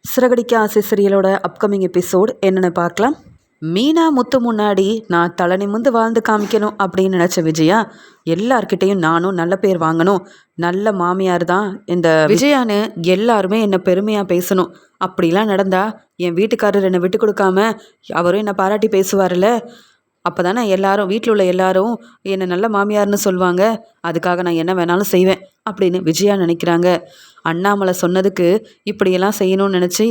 சிறகடிக்க ஆசை சீரியலோட upcoming episode என்னென்னு பார்க்கலாம். மீனா முத்து முன்னாடி நான் தலை நிமிர்ந்து வாழ்ந்து காமிக்கணும் அப்படின்னு நினச்ச விஜயா எல்லார்கிட்டையும் நானும் நல்ல பேர் வாங்கணும், நல்ல மாமியார் தான் இந்த விஜயான்னு எல்லாருமே என்னை பெருமையாக பேசணும். அப்படிலாம் நடந்தா என் வீட்டுக்காரர் என்னை விட்டு கொடுக்காம அவரும் என்னை பாராட்டி பேசுவார்ல, அப்போ தானே எல்லாரும் வீட்டில் உள்ள எல்லாரும் என்னை நல்ல மாமியார்னு சொல்லுவாங்க. அதுக்காக நான் என்ன வேணாலும் செய்வேன் அப்படின்னு விஜயா நினைக்கிறாங்க. அண்ணாமலை சொன்னதுக்கு இப்படியெல்லாம் செய்யணும்னு நினச்சி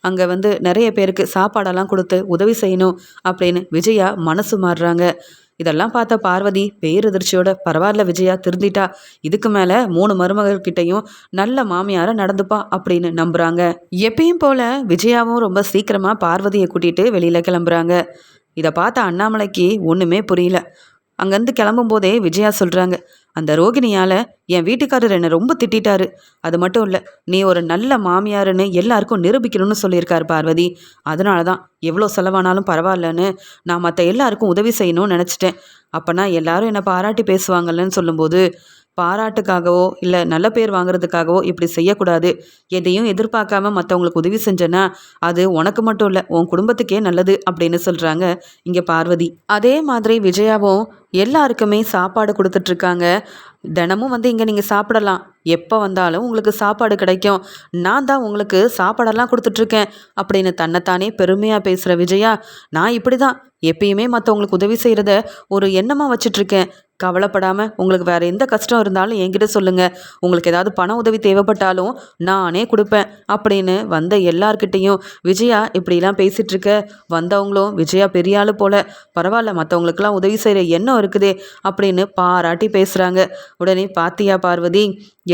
அங்கே நிறைய பேருக்கு சாப்பாடெல்லாம் கொடுத்து உதவி செய்யணும் அப்படின்னு விஜயா மனசு மாறுறாங்க. இதெல்லாம் பார்த்த பார்வதி பேரதிர்ச்சியோட பரவாயில்ல விஜயா திருந்திட்டா, இதுக்கு மேலே 3 மருமகள்கிட்டையும் நல்ல மாமியார நடந்துப்பா அப்படின்னு நம்புகிறாங்க. எப்பயும் போல் விஜயாவும் ரொம்ப சீக்கிரமாக பார்வதியை கூட்டிகிட்டு வெளியில் கிளம்புறாங்க. இதை பார்த்த அண்ணாமலைக்கு ஒன்றுமே புரியல. அங்கேருந்து கிளம்பும்போதே விஜயா சொல்கிறாங்க, அந்த ரோகிணியால் என் வீட்டுக்காரர் என்னை ரொம்ப திட்டாரு. அது மட்டும் இல்லை, நீ ஒரு நல்ல மாமியாருன்னு எல்லாருக்கும் நிரூபிக்கணும்னு சொல்லியிருக்காரு பார்வதி. அதனால தான் எவ்வளோ செலவானாலும் பரவாயில்லன்னு நான் மற்ற எல்லாருக்கும் உதவி செய்யணும்னு நினச்சிட்டேன். அப்போனா எல்லாரும் என்னை பாராட்டி பேசுவாங்கல்லன்னு சொல்லும்போது, பாராட்டுக்காகவோ இல்லை நல்ல பேர் வாங்குறதுக்காகவோ இப்படி செய்யக்கூடாது. எதையும் எதிர்பார்க்காம மற்றவங்களுக்கு உதவி செஞ்சேன்னா அது உனக்கு மட்டும் இல்லை உன் குடும்பத்துக்கே நல்லது அப்படின்னு சொல்கிறாங்க இங்கே பார்வதி. அதே மாதிரி விஜயாவும் எல்லாருக்குமே சாப்பாடு கொடுத்துட்ருக்காங்க. தினமும் இங்கே நீங்கள் சாப்பிடலாம், எப்போ வந்தாலும் உங்களுக்கு சாப்பாடு கிடைக்கும், நான் தான் உங்களுக்கு சாப்பாடெல்லாம் கொடுத்துட்ருக்கேன் அப்படின்னு தன்னைத்தானே பெருமையாக பேசுகிற விஜயா, நான் இப்படி தான் எப்பயுமே மற்றவங்களுக்கு உதவி செய்கிறத ஒரு எண்ணமாக வச்சிட்ருக்கேன். கவலைப்படாமல் உங்களுக்கு வேறு எந்த கஷ்டம் இருந்தாலும் என்கிட்ட சொல்லுங்கள், உங்களுக்கு ஏதாவது பண உதவி தேவைப்பட்டாலும் நானே கொடுப்பேன் அப்படின்னு வந்த எல்லார்கிட்டையும் விஜயா இப்படிலாம் பேசிகிட்ருக்க வந்தவங்களும் விஜயா பெரிய ஆள் போல், பரவாயில்ல மற்றவங்களுக்கெல்லாம் உதவி செய்கிற எண்ணம் இருக்குதே அப்படின்னு பாராட்டி பேசுகிறாங்க. உடனே பாத்தியா பார்வதி,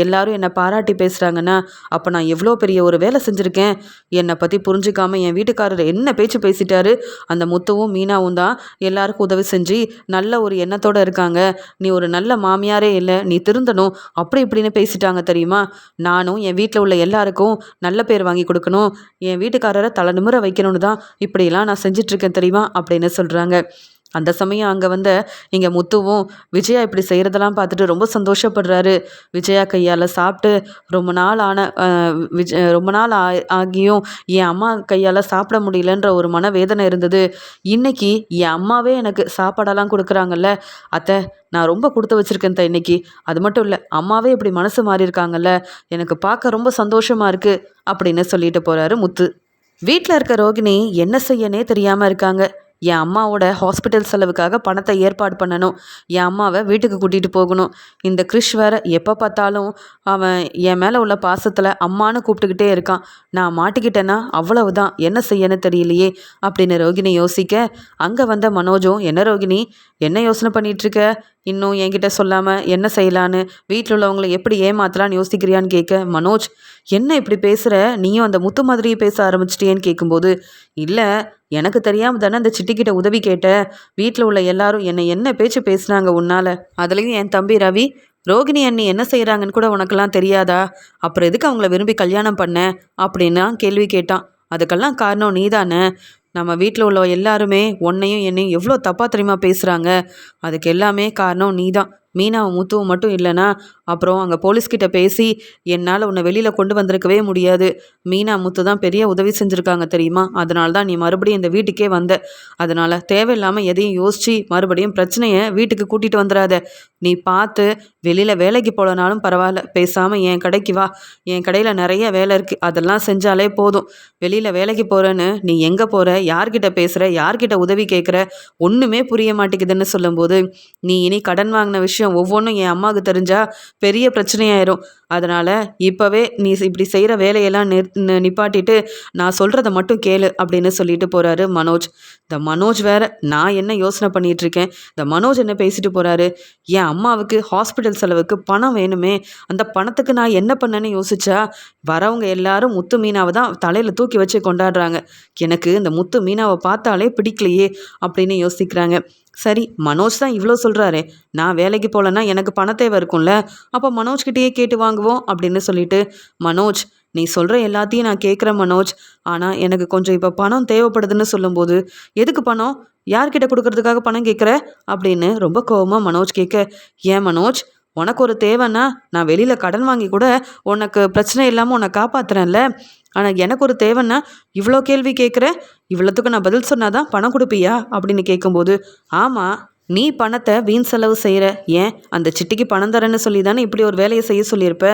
எல்லாரும் என்னை பாராட்டி பேசுகிறாங்கன்னா அப்போ நான் எவ்வளோ பெரிய ஒரு வேலை செஞ்சுருக்கேன். என்னை பற்றி புரிஞ்சுக்காமல் என் வீட்டுக்காரர் என்ன பேச்சு பேசிட்டாரு. அந்த முத்துவும் மீனாவும் தான் எல்லாருக்கும் உதவி செஞ்சு நல்ல ஒரு எண்ணத்தோடு இருக்காங்க. நீ ஒரு நல்ல மாமியாரே இல்லை, நீ திருந்தணும் அப்படி இப்படின்னு பேசிட்டாங்க தெரியுமா. நானும் என் வீட்டில் உள்ள எல்லாருக்கும் நல்ல பேர் வாங்கி கொடுக்கணும், என் வீட்டுக்காரரை தலை நிமிர வைக்கணும்னு தான் இப்படியெல்லாம் நான் செஞ்சிட்ருக்கேன் தெரியுமா அப்படின்னு சொல்கிறாங்க. அந்த சமயம் அங்கே இங்கே முத்துவும் விஜயா இப்படி செய்கிறதெல்லாம் பார்த்துட்டு ரொம்ப சந்தோஷப்படுறாரு. விஜயா கையால் சாப்பிட்டு ரொம்ப நாள் ஆகியும் என் அம்மா கையால் சாப்பிட முடியலன்ற ஒரு மனவேதனை இருந்தது. இன்னைக்கு என் அம்மாவே எனக்கு சாப்பாடெல்லாம் கொடுக்குறாங்கல்ல அத்தை, நான் ரொம்ப கொடுத்து வச்சுருக்கேன் தான் இன்னைக்கு. அது மட்டும் இல்லை, அம்மாவே இப்படி மனசு மாறி இருக்காங்கல்ல, எனக்கு பார்க்க ரொம்ப சந்தோஷமாக இருக்குது அப்படின்னு சொல்லிட்டு போகிறாரு முத்து. வீட்டில் இருக்க ரோகிணி என்ன செய்யனே தெரியாமல் இருக்காங்க. என் அம்மாவோட ஹாஸ்பிட்டல் செலவுக்காக பணத்தை ஏற்பாடு பண்ணணும், என் அம்மாவை வீட்டுக்கு கூட்டிகிட்டு போகணும். இந்த கிறிஷ் வேற எப்போ பார்த்தாலும் அவன் என் மேலே உள்ள பாசத்தில் அம்மானு கூப்பிட்டுக்கிட்டே இருக்கான். நான் மாட்டிக்கிட்டேன்னா அவ்வளவுதான், என்ன செய்யன்னு தெரியலையே அப்படின்னு ரோகிணி யோசிக்க, அங்கே வந்த மனோஜும், என்ன ரோகிணி என்ன யோசனை பண்ணிகிட்ருக்க, இன்னும் என்கிட்ட சொல்லாமல் என்ன செய்யலான்னு, வீட்டில் உள்ளவங்களை எப்படி ஏமாத்தலான்னு யோசிக்கிறியான்னு கேட்க, மனோஜ் என்ன இப்படி பேசுகிற, நீயும் அந்த முத்து மாதிரியே பேச ஆரம்பிச்சிட்டியேன்னு கேட்கும்போது, இல்லை எனக்கு தெரியாமல் தானே அந்த சிட்டிக்கிட்ட உதவி கேட்ட, வீட்டில் உள்ள எல்லாரும் என்ன பேச்சு பேசுனாங்க உன்னால், அதுலேயும் என் தம்பி ரவி ரோகிணி அண்ணி என்ன செய்கிறாங்கன்னு கூட உனக்கெல்லாம் தெரியாதா, அப்புறம் எதுக்கு அவங்கள விரும்பி கல்யாணம் பண்ண அப்படின்னா கேள்வி கேட்டான். அதுக்கெல்லாம் காரணம் நீதானே. நம்ம வீட்டில் உள்ள எல்லாருமே உன்னையும் என்னையும் எவ்வளோ தப்பாக தெரியுமா பேசுகிறாங்க, அதுக்கு எல்லாமே காரணம் நீ தான். மீனாவும் முத்துவும் மட்டும் இல்லைனா அப்புறம் அங்கே போலீஸ்கிட்ட பேசி என்னால் உன்னை வெளியில் கொண்டு வந்திருக்கவே முடியாது. மீனா முத்து தான் பெரிய உதவி செஞ்சுருக்காங்க தெரியுமா, அதனால தான் நீ மறுபடியும் இந்த வீட்டுக்கே வந்த. அதனால் தேவையில்லாமல் எதையும் யோசித்து மறுபடியும் பிரச்சனையை வீட்டுக்கு கூட்டிகிட்டு வந்துடாத. நீ பார்த்து வெளியில் வேலைக்கு போகலனாலும் பரவாயில்ல, பேசாமல் என் கடைக்கு வா, என் கடையில் நிறைய வேலை இருக்குது, அதெல்லாம் செஞ்சாலே போதும். வெளியில் வேலைக்கு போகிறேன்னு நீ எங்கே போகிற, யார்கிட்ட பேசுகிற, யார்கிட்ட உதவி கேட்குற, ஒன்றுமே புரிய மாட்டேங்குதுன்னு சொல்லும்போது, நீ இனி கடன் வாங்கின விஷயம் ஒவ்வொன்றும் என் அம்மாவுக்கு தெரிஞ்சால் பெரிய பிரச்சனையாயிரும். அதனால் இப்போவே நீ இப்படி செய்கிற வேலையெல்லாம் நிப்பாட்டிட்டு நான் சொல்கிறத மட்டும் கேளு அப்படின்னு சொல்லிட்டு போகிறாரு மனோஜ். இந்த மனோஜ் வேற, நான் என்ன யோசனை பண்ணிகிட்ருக்கேன், இந்த மனோஜ் என்ன பேசிட்டு போகிறாரு, என் அம்மாவுக்கு ஹாஸ்பிட்டல் செலவுக்கு பணம் வேணுமே, அந்த பணத்துக்கு நான் என்ன பண்ணேன்னு யோசிச்சா வரவங்க எல்லாரும் முத்து மீனாவை தான் தலையில் தூக்கி வச்சு கொண்டாடுறாங்க. எனக்கு இந்த முத்து மீனாவை பார்த்தாலே பிடிக்கலையே அப்படின்னு யோசிக்கிறாங்க. சரி, மனோஜ் தான் இவ்வளோ சொல்கிறாரே, நான் வேலைக்கு போகலன்னா எனக்கு பண தேவை இருக்கும்ல, அப்போ மனோஜ்கிட்டயே கேட்டு வாங்குவோம் அப்படின்னு சொல்லிட்டு, மனோஜ் நீ சொல்கிற எல்லாத்தையும் நான் கேட்குறேன் மனோஜ், ஆனால் எனக்கு கொஞ்சம் இப்போ பணம் தேவைப்படுதுன்னு சொல்லும்போது, எதுக்கு பணம், யார்கிட்ட கொடுக்கறதுக்காக பணம் கேட்குற அப்படின்னு ரொம்ப கோவமாக மனோஜ் கேட்க, ஏன் மனோஜ் உனக்கு ஒரு தேவைன்னா நான் வெளியில் கடன் வாங்கி கூட உனக்கு பிரச்சனை இல்லாமல் உன்னை காப்பாற்றுறேன்ல, ஆனால் எனக்கு ஒரு தேவைன்னா இவ்வளோ கேள்வி கேட்குற, இவ்வளோத்துக்கு நான் பதில் சொன்னாதான் பணம் கொடுப்பியா அப்படின்னு கேட்கும்போது, ஆமாம், நீ பணத்தை வீண் செலவு செய்கிற. ஏன் அந்த சிட்டிக்கு பணம் தரேன்னு சொல்லி தானே இப்படி ஒரு வேலையை செய்ய சொல்லியிருப்ப.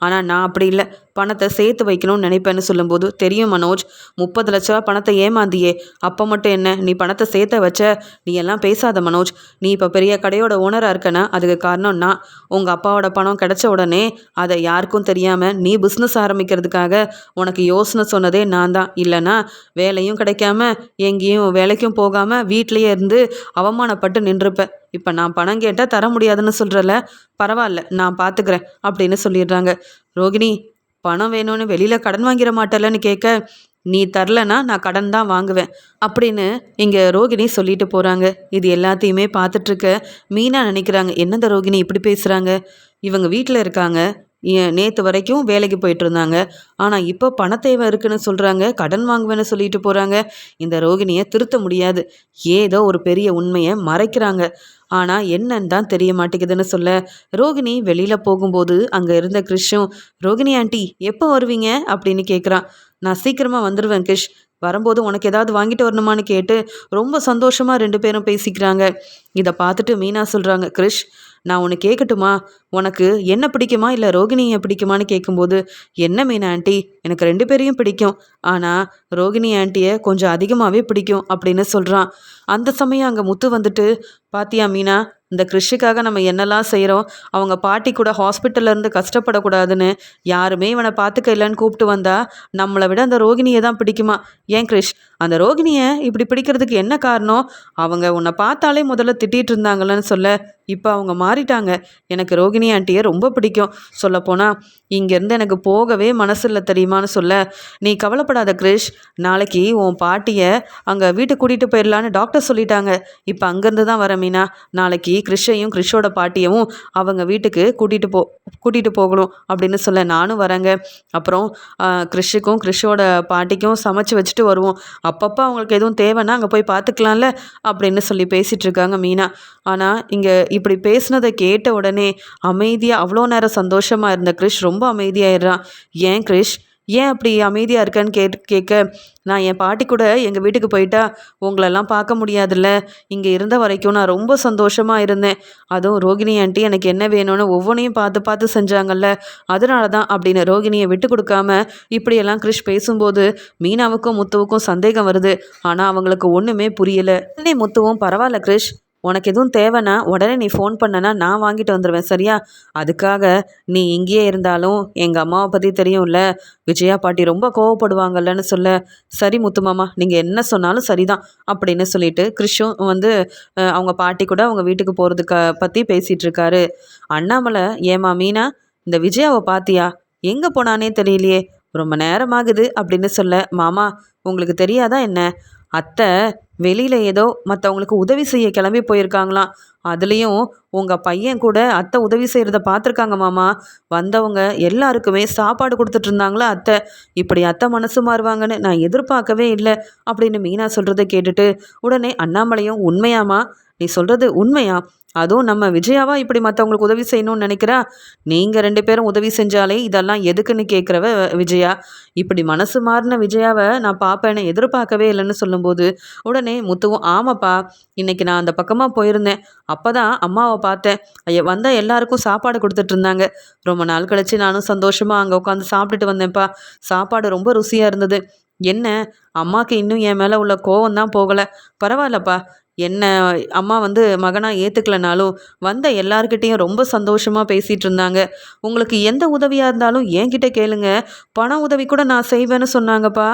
ஆனால் நான் அப்படி இல்லை, பணத்தை சேர்த்து வைக்கணும்னு நினைப்பேன்னு சொல்லும்போது, தெரியும் மனோஜ், 30 லட்ச ரூபா பணத்தை ஏமாந்தியே, அப்போ மட்டும் என்ன நீ பணத்தை சேர்த்த வச்ச. நீ எல்லாம் பேசாத மனோஜ். நீ இப்போ பெரிய கடையோட ஓனராக இருக்கனா அதுக்கு காரணம் நான். உங்கள் அப்பாவோட பணம் கிடைச்ச உடனே அதை யாருக்கும் தெரியாமல் நீ பிஸ்னஸ் ஆரம்பிக்கிறதுக்காக உனக்கு யோசனை சொன்னதே நான் தான். இல்லைனா வேலையும் கிடைக்காம எங்கேயும் வேலைக்கும் போகாமல் வீட்லேயே இருந்து அவமானப்பட்டு நின்றுப்ப. இப்போ நான் பணம் கேட்டால் தர முடியாதுன்னு சொல்கிறல, பரவாயில்ல நான் பார்த்துக்கிறேன் அப்படின்னு சொல்லிடுறாங்க. ரோகிணி, பணம் வேணும்னு வெளியில் கடன் வாங்கிட மாட்டேலன்னு கேட்க, நீ தரலனா நான் கடன் தான் வாங்குவேன் அப்படின்னு இங்கே ரோகிணி சொல்லிட்டு போகிறாங்க. இது எல்லாத்தையுமே பார்த்துட்ருக்க மீனா நினைக்கிறாங்க, என்னந்த ரோகிணி இப்படி பேசுகிறாங்க, இவங்க வீட்டில் இருக்காங்க, நேற்று வரைக்கும் வேலைக்கு போயிட்டு இருந்தாங்க, ஆனால் இப்போ பணத்தேவை இருக்குன்னு சொல்கிறாங்க, கடன் வாங்குவேன்னு சொல்லிட்டு போகிறாங்க. இந்த ரோகிணியை திருத்த முடியாது, ஏதோ ஒரு பெரிய உண்மையை மறைக்கிறாங்க. ஆனால் என்னன்னு தான் தெரிய மாட்டேங்குதுன்னு சொல்ல, ரோகிணி வெளியில் போகும்போது அங்கே இருந்த கிறிஷும், ரோகிணி ஆண்டி எப்போ வருவீங்க அப்படின்னு கேட்குறான். நான் சீக்கிரமாக வந்துடுவேன் கிஷ், வரும்போது உனக்கு ஏதாவது வாங்கிட்டு வரணுமான்னு கேட்டு ரொம்ப சந்தோஷமாக 2 பேரும் பேசிக்கிறாங்க. இதை பார்த்துட்டு மீனா சொல்கிறாங்க, கிறிஷ் நான் உன்னை கேட்கட்டுமா, உனக்கு என்ன பிடிக்குமா இல்லை ரோகிணியை பிடிக்குமான்னு கேட்கும்போது, என்ன மீனா ஆண்டி, எனக்கு 2 பேரையும் பிடிக்கும், ஆனால் ரோகிணி ஆண்டியை கொஞ்சம் அதிகமாகவே பிடிக்கும் அப்படின்னு சொல்கிறான். அந்த சமயம் அங்கே முத்து வந்துட்டு, பாத்தியா மீனா, இந்த கிறிஷுக்காக நம்ம என்னெல்லாம் செய்கிறோம், அவங்க பாட்டி கூட ஹாஸ்பிட்டல்லேருந்து கஷ்டப்படக்கூடாதுன்னு யாருமே இவனை பார்த்துக்க இல்லைன்னு கூப்பிட்டு வந்தா நம்மளை விட அந்த ரோகிணியை தான் பிடிக்குமா. ஏன் கிறிஷ், அந்த ரோகிணியை இப்படி பிடிக்கிறதுக்கு என்ன காரணம், அவங்க உன்னை பார்த்தாலே முதல்ல திட்டிகிட்டு இருந்தாங்கன்னு சொல்ல, இப்போ அவங்க மாறிட்டாங்க, எனக்கு ரோகிணி ஆண்டியை ரொம்ப பிடிக்கும், சொல்லப்போனால் இங்கேருந்து எனக்கு போகவே மனசு இல்லை தெரியுமான்னு சொல்ல, நீ கவலைப்படாத கிறிஷ், நாளைக்கு உன் பாட்டியை அங்கே வீட்டுக்கு கூட்டிகிட்டு போயிடலான்னு டாக்டர் சொல்லிட்டாங்க, இப்போ அங்கேருந்து தான் வர மீனா, நாளைக்கு கிறிஷையும் கிறிஷோட பாட்டியவும் அவங்க வீட்டுக்கு கூட்டிகிட்டு போகணும் அப்படின்னு சொல்ல, நானும் வரேங்க, அப்புறம் கிறிஷுக்கும் கிறிஷோட பாட்டிக்கும் சமைச்சு வச்சுட்டு வருவோம், அப்பப்போ அவங்களுக்கு எதுவும் தேவைன்னா அங்கே போய் பார்த்துக்கலாம்ல அப்படின்னு சொல்லி பேசிகிட்டு இருக்காங்க மீனா. ஆனால் இங்கே இப்படி பேசுனதை கேட்ட உடனே அமைதியாக அவ்வளோ நேரம் சந்தோஷமாக இருந்த கிறிஷ் ரொம்ப அமைதியாயிடுறான். ஏன் கிறிஷ், ஏன் அப்படி அமைதியாக இருக்கேன்னு கேட்க, நான் என் பாட்டி கூட எங்கள் வீட்டுக்கு போயிட்டா உங்களெல்லாம் பார்க்க முடியாதுல்ல, இங்கே இருந்த வரைக்கும் நான் ரொம்ப சந்தோஷமாக இருந்தேன், அதுவும் ரோகிணி ஆண்டி எனக்கு என்ன வேணும்னு ஒவ்வொன்றையும் பார்த்து பார்த்து செஞ்சாங்கல்ல, அதனால தான் அப்படின்னு ரோகிணியை விட்டு கொடுக்காம இப்படியெல்லாம் கிறிஷ் பேசும்போது மீனாவுக்கும் முத்துவுக்கும் சந்தேகம் வருது. ஆனால் அவங்களுக்கு ஒன்றுமே புரியலை. உடனே முத்துவும், பரவாயில்ல கிறிஷ், உனக்கு எதுவும் தேவைன்னா உடனே நீ ஃபோன் பண்ணனா நான் வாங்கிட்டு வந்துடுவேன் சரியா, அதுக்காக நீ இங்கேயே இருந்தாலும் எங்கள் அம்மாவை பற்றி தெரியும்ல, விஜயா பாட்டி ரொம்ப கோவப்படுவாங்கல்லன்னு சொல்ல, சரி முத்துமாமா நீங்கள் என்ன சொன்னாலும் சரிதான் அப்படின்னு சொல்லிட்டு கிறிஷும் அவங்க பாட்டி கூட அவங்க வீட்டுக்கு போகிறதுக்கு பற்றி பேசிகிட்டு இருக்காரு. அண்ணாமலை, ஏமா மீனா, இந்த விஜயாவை பாத்தியா, எங்கே போனானே தெரியலையே, ரொம்ப நேரமாகுது அப்படின்னு சொல்ல, மாமா உங்களுக்கு தெரியாதா என்ன, அத்தை வெளியில் ஏதோ மற்றவங்களுக்கு உதவி செய்ய கிளம்பி போயிருக்காங்களாம், அதுலேயும் உங்கள் பையன் கூட அத்தை உதவி செய்கிறத பார்த்துருக்காங்க மாமா, வந்தவங்க எல்லாருக்குமே சாப்பாடு கொடுத்துட்டு இருந்தாங்களா அத்தை, இப்படி அத்தை மனசு மாறுவாங்கன்னு நான் எதிர்பார்க்கவே இல்லை அப்படின்னு மீனா சொல்கிறத கேட்டுட்டு உடனே அண்ணாமலையும், உண்மையாமா, நீ சொல்கிறது உண்மையா, அதுவும் நம்ம விஜயாவா இப்படி மற்றவங்களுக்கு உதவி செய்யணும்னு நினைக்கிறா, நீங்கள் 2 பேரும் உதவி செஞ்சாலே இதெல்லாம் எதுக்குன்னு கேட்குறவ விஜயா, இப்படி மனசு மாறின விஜயாவை நான் பார்ப்பேன்னு எதிர்பார்க்கவே இல்லைன்னு சொல்லும்போது உடனே முத்துவும், ஆமாப்பா, இன்னைக்கு நான் அந்த பக்கமாக போயிருந்தேன், அப்போ தான் அம்மாவை பார்த்தேன், வந்தால் எல்லாருக்கும் சாப்பாடு கொடுத்துட்டு இருந்தாங்க, ரொம்ப நாள் கழிச்சு நானும் சந்தோஷமாக அங்கே உட்காந்து சாப்பிட்டுட்டு வந்தேன்ப்பா, சாப்பாடு ரொம்ப ருசியாக இருந்தது, என்ன அம்மாவுக்கு இன்னும் என் மேலே உள்ள கோவம் தான் போகலை, பரவாயில்லப்பா, என்ன அம்மா மகனாக ஏற்றுக்கலனாலும் வந்த எல்லார்கிட்டேயும் ரொம்ப சந்தோஷமாக பேசிகிட்டு இருந்தாங்க, உங்களுக்கு எந்த உதவியாக இருந்தாலும் என்கிட்ட கேளுங்க, பண உதவி கூட நான் செய்வேன்னு சொன்னாங்கப்பா,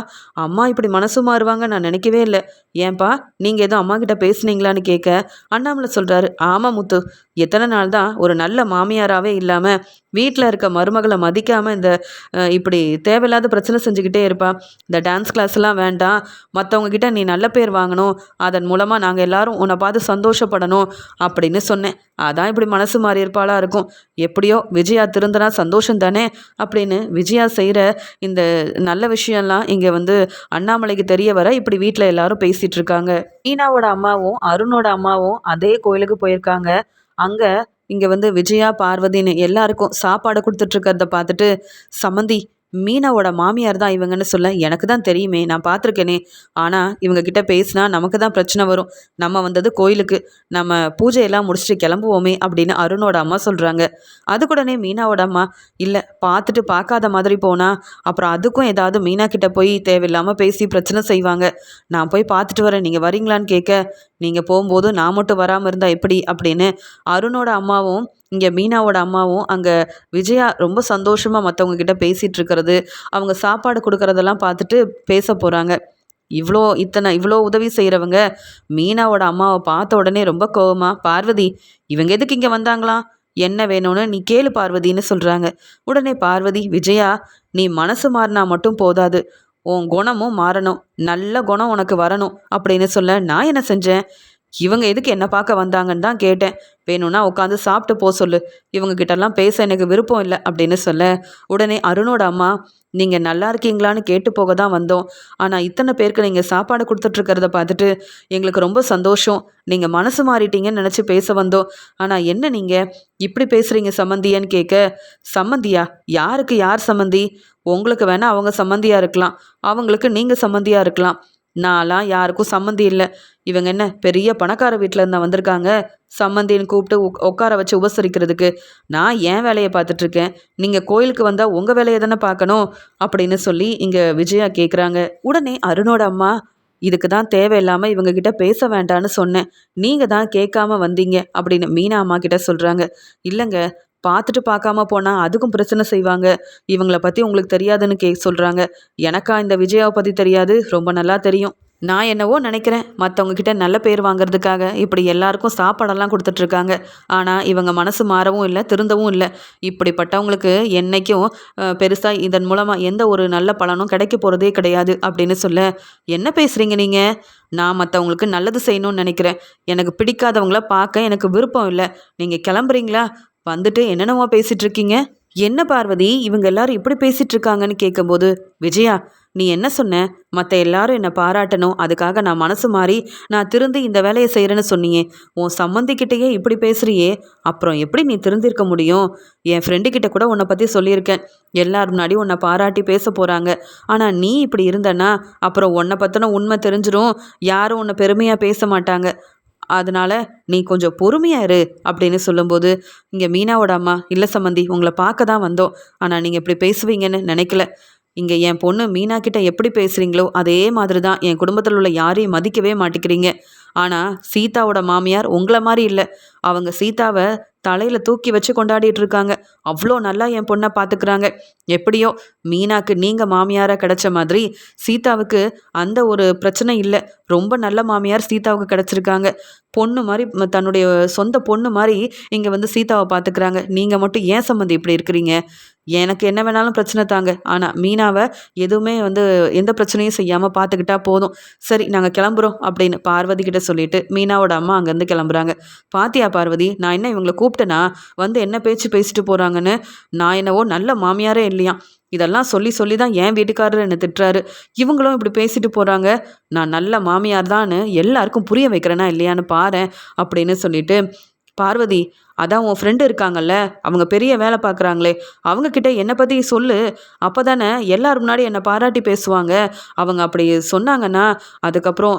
அம்மா இப்படி மனசு மாறுவாங்க நான் நினைக்கவே இல்லை, ஏன்பா நீங்கள் எதுவும் அம்மா கிட்ட பேசுனீங்களான்னு கேட்க அண்ணாமலை சொல்கிறாரு, ஆமாம் முத்து, எத்தனை நாள் தான் ஒரு நல்ல மாமியாராகவே இல்லாமல் வீட்டில் இருக்க மருமகளை மதிக்காமல் இந்த இப்படி தேவையில்லாத பிரச்சனை செஞ்சுக்கிட்டே இருப்பா, இந்த டான்ஸ் கிளாஸ்லாம் வேண்டாம், மற்றவங்கக்கிட்ட நீ நல்ல பேர் வாங்கணும், அதன் மூலமாக நாங்கள் எல்லாரும் உன்னை பார்த்து சந்தோஷப்படணும் அப்படின்னு சொன்னேன், அதான் இப்படி மனசு மாறி இருப்பாளாக இருக்கும், எப்படியோ விஜயா திருந்தனா சந்தோஷம் தானே அப்படின்னு விஜயா செய்கிற இந்த நல்ல விஷயம்லாம் இங்கே அண்ணாமலைக்கு தெரிய வர இப்படி வீட்டில் எல்லாரும் பேசிகிட்டு இருக்காங்க. மீனாவோட அம்மாவும் அருணோட அம்மாவும் அதே கோயிலுக்கு போயிருக்காங்க. அங்கே இங்கே விஜயா பார்வதின்னு எல்லாருக்கும் சாப்பாடு கொடுத்துட்ருக்கிறத பார்த்துட்டு, சம்மந்தி மீனாவோட மாமியார் தான் இவங்கன்னு சொல்ல, எனக்கு தான் தெரியுமே, நான் பார்த்துருக்கேனே. ஆனால் இவங்க கிட்ட பேசினா நமக்கு தான் பிரச்சனை வரும். நம்ம வந்தது கோயிலுக்கு, நம்ம பூஜையெல்லாம் முடிச்சுட்டு கிளம்புவோமே அப்படின்னு அருணோட அம்மா சொல்கிறாங்க. அதுக்குடனே மீனாவோட அம்மா, இல்லை பார்த்துட்டு பார்க்காத மாதிரி போனால் அப்புறம் அதுக்கும் ஏதாவது மீனா கிட்ட போய் தேவையில்லாமல் பேசி பிரச்சனை செய்வாங்க. நான் போய் பார்த்துட்டு வரேன், நீங்கள் வரீங்களான்னு கேட்க, நீங்கள் போகும்போது நான் மட்டும் வராமல் இருந்தால் எப்படி அப்படின்னு அருணோட அம்மாவும் இங்கே மீனாவோட அம்மாவும் அங்கே விஜயா ரொம்ப சந்தோஷமாக மற்றவங்க கிட்ட பேசிகிட்டு இருக்கிறது, அவங்க சாப்பாடு கொடுக்கறதெல்லாம் பார்த்துட்டு பேச போகிறாங்க. இவ்வளோ உதவி செய்கிறவங்க மீனாவோட அம்மாவை பார்த்த உடனே ரொம்ப கோவமா, பார்வதி இவங்க எதுக்கு இங்கே வந்தாங்களாம், என்ன வேணும்னு நீ கேளு பார்வதின்னு சொல்கிறாங்க. உடனே பார்வதி, விஜயா நீ மனசு மாறினா மட்டும் போதாது, உன் குணமும் மாறணும், நல்ல குணம் உனக்கு வரணும் அப்படின்னு சொல்ல, நான் என்ன செஞ்சேன், இவங்க எதுக்கு என்ன பார்க்க வந்தாங்கன்னு தான் கேட்டேன், வேணும்னா உட்காந்து சாப்பிட்டு போ சொல்லு, இவங்க கிட்டலாம் பேச எனக்கு விருப்பம் இல்லை அப்படின்னு சொல்ல, உடனே அருணோட அம்மா, நீங்கள் நல்லா இருக்கீங்களான்னு கேட்டு போக தான் வந்தோம், ஆனால் இத்தனை பேருக்கு நீங்கள் சாப்பாடு கொடுத்துட்ருக்கிறத பார்த்துட்டு எங்களுக்கு ரொம்ப சந்தோஷம், நீங்கள் மனசு மாறிட்டீங்கன்னு நினச்சி பேச வந்தோம், ஆனால் என்ன நீங்கள் இப்படி பேசுகிறீங்க சம்மந்தியன்னு கேட்க, சம்மந்தியா, யாருக்கு யார் சம்மந்தி, உங்களுக்கு வேணால் அவங்க சம்மந்தியாக இருக்கலாம், அவங்களுக்கு நீங்கள் சம்மந்தியாக இருக்கலாம், நான்லாம் யாருக்கும் சம்மந்தி இல்லை, இவங்க என்ன பெரிய பணக்கார வீட்டில் இருந்தால் வந்திருக்காங்க சம்மந்தின்னு கூப்பிட்டு உட்கார வச்சு உபசரிக்கிறதுக்கு, நான் ஏன் வேலையை பார்த்துட்ருக்கேன், நீங்கள் கோயிலுக்கு வந்தால் உங்கள் வேலையை தானே பார்க்கணும் அப்படின்னு சொல்லி இங்கே விஜயா கேட்குறாங்க. உடனே அருணோட அம்மா, இதுக்கு தான் தேவையில்லாமல் இவங்ககிட்ட பேச வேண்டான்னு சொன்னேன், நீங்கள் தான் கேட்காம வந்தீங்க அப்படின்னு மீனா அம்மா கிட்ட சொல்கிறாங்க. இல்லைங்க, பார்த்துட்டு பார்க்காம போனால் அதுக்கும் பிரச்சனை செய்வாங்க, இவங்கள பற்றி உங்களுக்கு தெரியாதுன்னு சொல்கிறாங்க. எனக்கா இந்த விஜயாவை பற்றி தெரியாது, ரொம்ப நல்லா தெரியும். நான் என்னவோ நினைக்கிறேன், மற்றவங்க கிட்ட நல்ல பேர் வாங்குறதுக்காக இப்படி எல்லாருக்கும் சாப்பாடெல்லாம் கொடுத்துட்ருக்காங்க, ஆனால் இவங்க மனசு மாறவும் இல்லை, திருந்தவும் இல்லை. இப்படிப்பட்டவங்களுக்கு என்றைக்கும் பெருசாக இதன் மூலமாக எந்த ஒரு நல்ல பலனும் கிடைக்க போகிறதே கிடையாது அப்படின்னு சொல்ல, என்ன பேசுகிறீங்க நீங்கள், நான் மற்றவங்களுக்கு நல்லது செய்யணும்னு நினைக்கிறேன், எனக்கு பிடிக்காதவங்கள பார்க்க எனக்கு விருப்பம் இல்லை, நீங்கள் கிளம்புறீங்களா, வந்துட்டு என்னென்னவோ பேசிகிட்டு இருக்கீங்க, என்ன பார்வதி இவங்க எல்லாரும் இப்படி பேசிகிட்டு இருக்காங்கன்னு கேட்கும்போது, விஜயா நீ என்ன சொன்ன, மற்ற எல்லாரும் என்னை பாராட்டணும், அதுக்காக நான் மனசு மாறி நான் திருந்தி இந்த வேலையை செய்கிறேன்னு சொன்னியே, உன் சம்மந்திக்கிட்டேயே இப்படி பேசுகிறியே, அப்புறம் எப்படி நீ திருந்திருக்க முடியும், என் ஃப்ரெண்டுக்கிட்ட கூட உன்னை பற்றி சொல்லியிருக்கேன், எல்லார் முன்னாடி உன்னை பாராட்டி பேச போகிறாங்க, ஆனால் நீ இப்படி இருந்தனா அப்புறம் உன்னை பற்றின உண்மை தெரிஞ்சிடும், யாரும் உன்னை பெருமையாக பேச மாட்டாங்க, அதனால் நீ கொஞ்சம் பொறுமையாக இரு அப்படின்னு சொல்லும்போது, இங்கே மீனாவோட அம்மா, இல்லை சம்மந்தி உங்களை பார்க்க தான் வந்தோம், ஆனால் நீங்கள் இப்படி பேசுவீங்கன்னு நினைக்கல, இங்கே என் பொண்ணு மீனா கிட்ட எப்படி பேசுகிறீங்களோ அதே மாதிரி தான் என் குடும்பத்தில் உள்ள யாரையும் மதிக்கவே மாட்டேங்கிறீங்க, ஆனால் சீதாவோட மாமியார் உங்களை மாதிரி இல்லை, அவங்க சீதாவை தலையில் தூக்கி வச்சு கொண்டாடிட்டு இருக்காங்க, அவ்வளோ நல்லா என் பொண்ணை பார்த்துக்கிறாங்க, எப்படியோ மீனாக்கு நீங்கள் மாமியாராக கிடைச்ச மாதிரி சீதாவுக்கு அந்த ஒரு பிரச்சனை இல்லை, ரொம்ப நல்ல மாமியார் சீதாவுக்கு கிடச்சிருக்காங்க, பொண்ணு மாதிரி தன்னுடைய சொந்த பொண்ணு மாதிரி இங்கே வந்து சீதாவை பார்த்துக்கிறாங்க, நீங்கள் மட்டும் ஏன் சம்மந்தி இப்படி இருக்கிறீங்க, எனக்கு என்ன வேணாலும் பிரச்சனை தாங்க, ஆனால் மீனாவை எதுவுமே வந்து எந்த பிரச்சனையும் செய்யாமல் பார்த்துக்கிட்டா போதும், சரி நாங்கள் கிளம்புறோம் அப்படின்னு பார்வதி கிட்ட சொல்லிட்டு மீனாவோட அம்மா அங்கேருந்து கிளம்புறாங்க. பாத்தியா பார்வதி, நான் என்ன இவங்களை கூப்பிட்டேன்னா வந்து என்ன பேச்சு பேசிட்டு போகிறாங்கன்னு, நான் என்னவோ நல்ல மாமியாரே இல்லையா, இதெல்லாம் சொல்லி சொல்லி தான் என் வீட்டுக்காரர் என்னை திட்டுறாரு, இவங்களும் இப்படி பேசிட்டு போகிறாங்க, நான் நல்ல மாமியார் தான்னு எல்லாருக்கும் புரிய வைக்கிறேன்னா இல்லையான்னு பாரேன் அப்படின்னு சொல்லிட்டு, பார்வதி அதான் உன் ஃப்ரெண்டு இருக்காங்கல்ல, அவங்க பெரிய வேலை பார்க்குறாங்களே, அவங்கக்கிட்ட என்னை பற்றி சொல்லு, அப்போ தானே எல்லோரும் முன்னாடி என்னை பாராட்டி பேசுவாங்க, அவங்க அப்படி சொன்னாங்கன்னா அதுக்கப்புறம்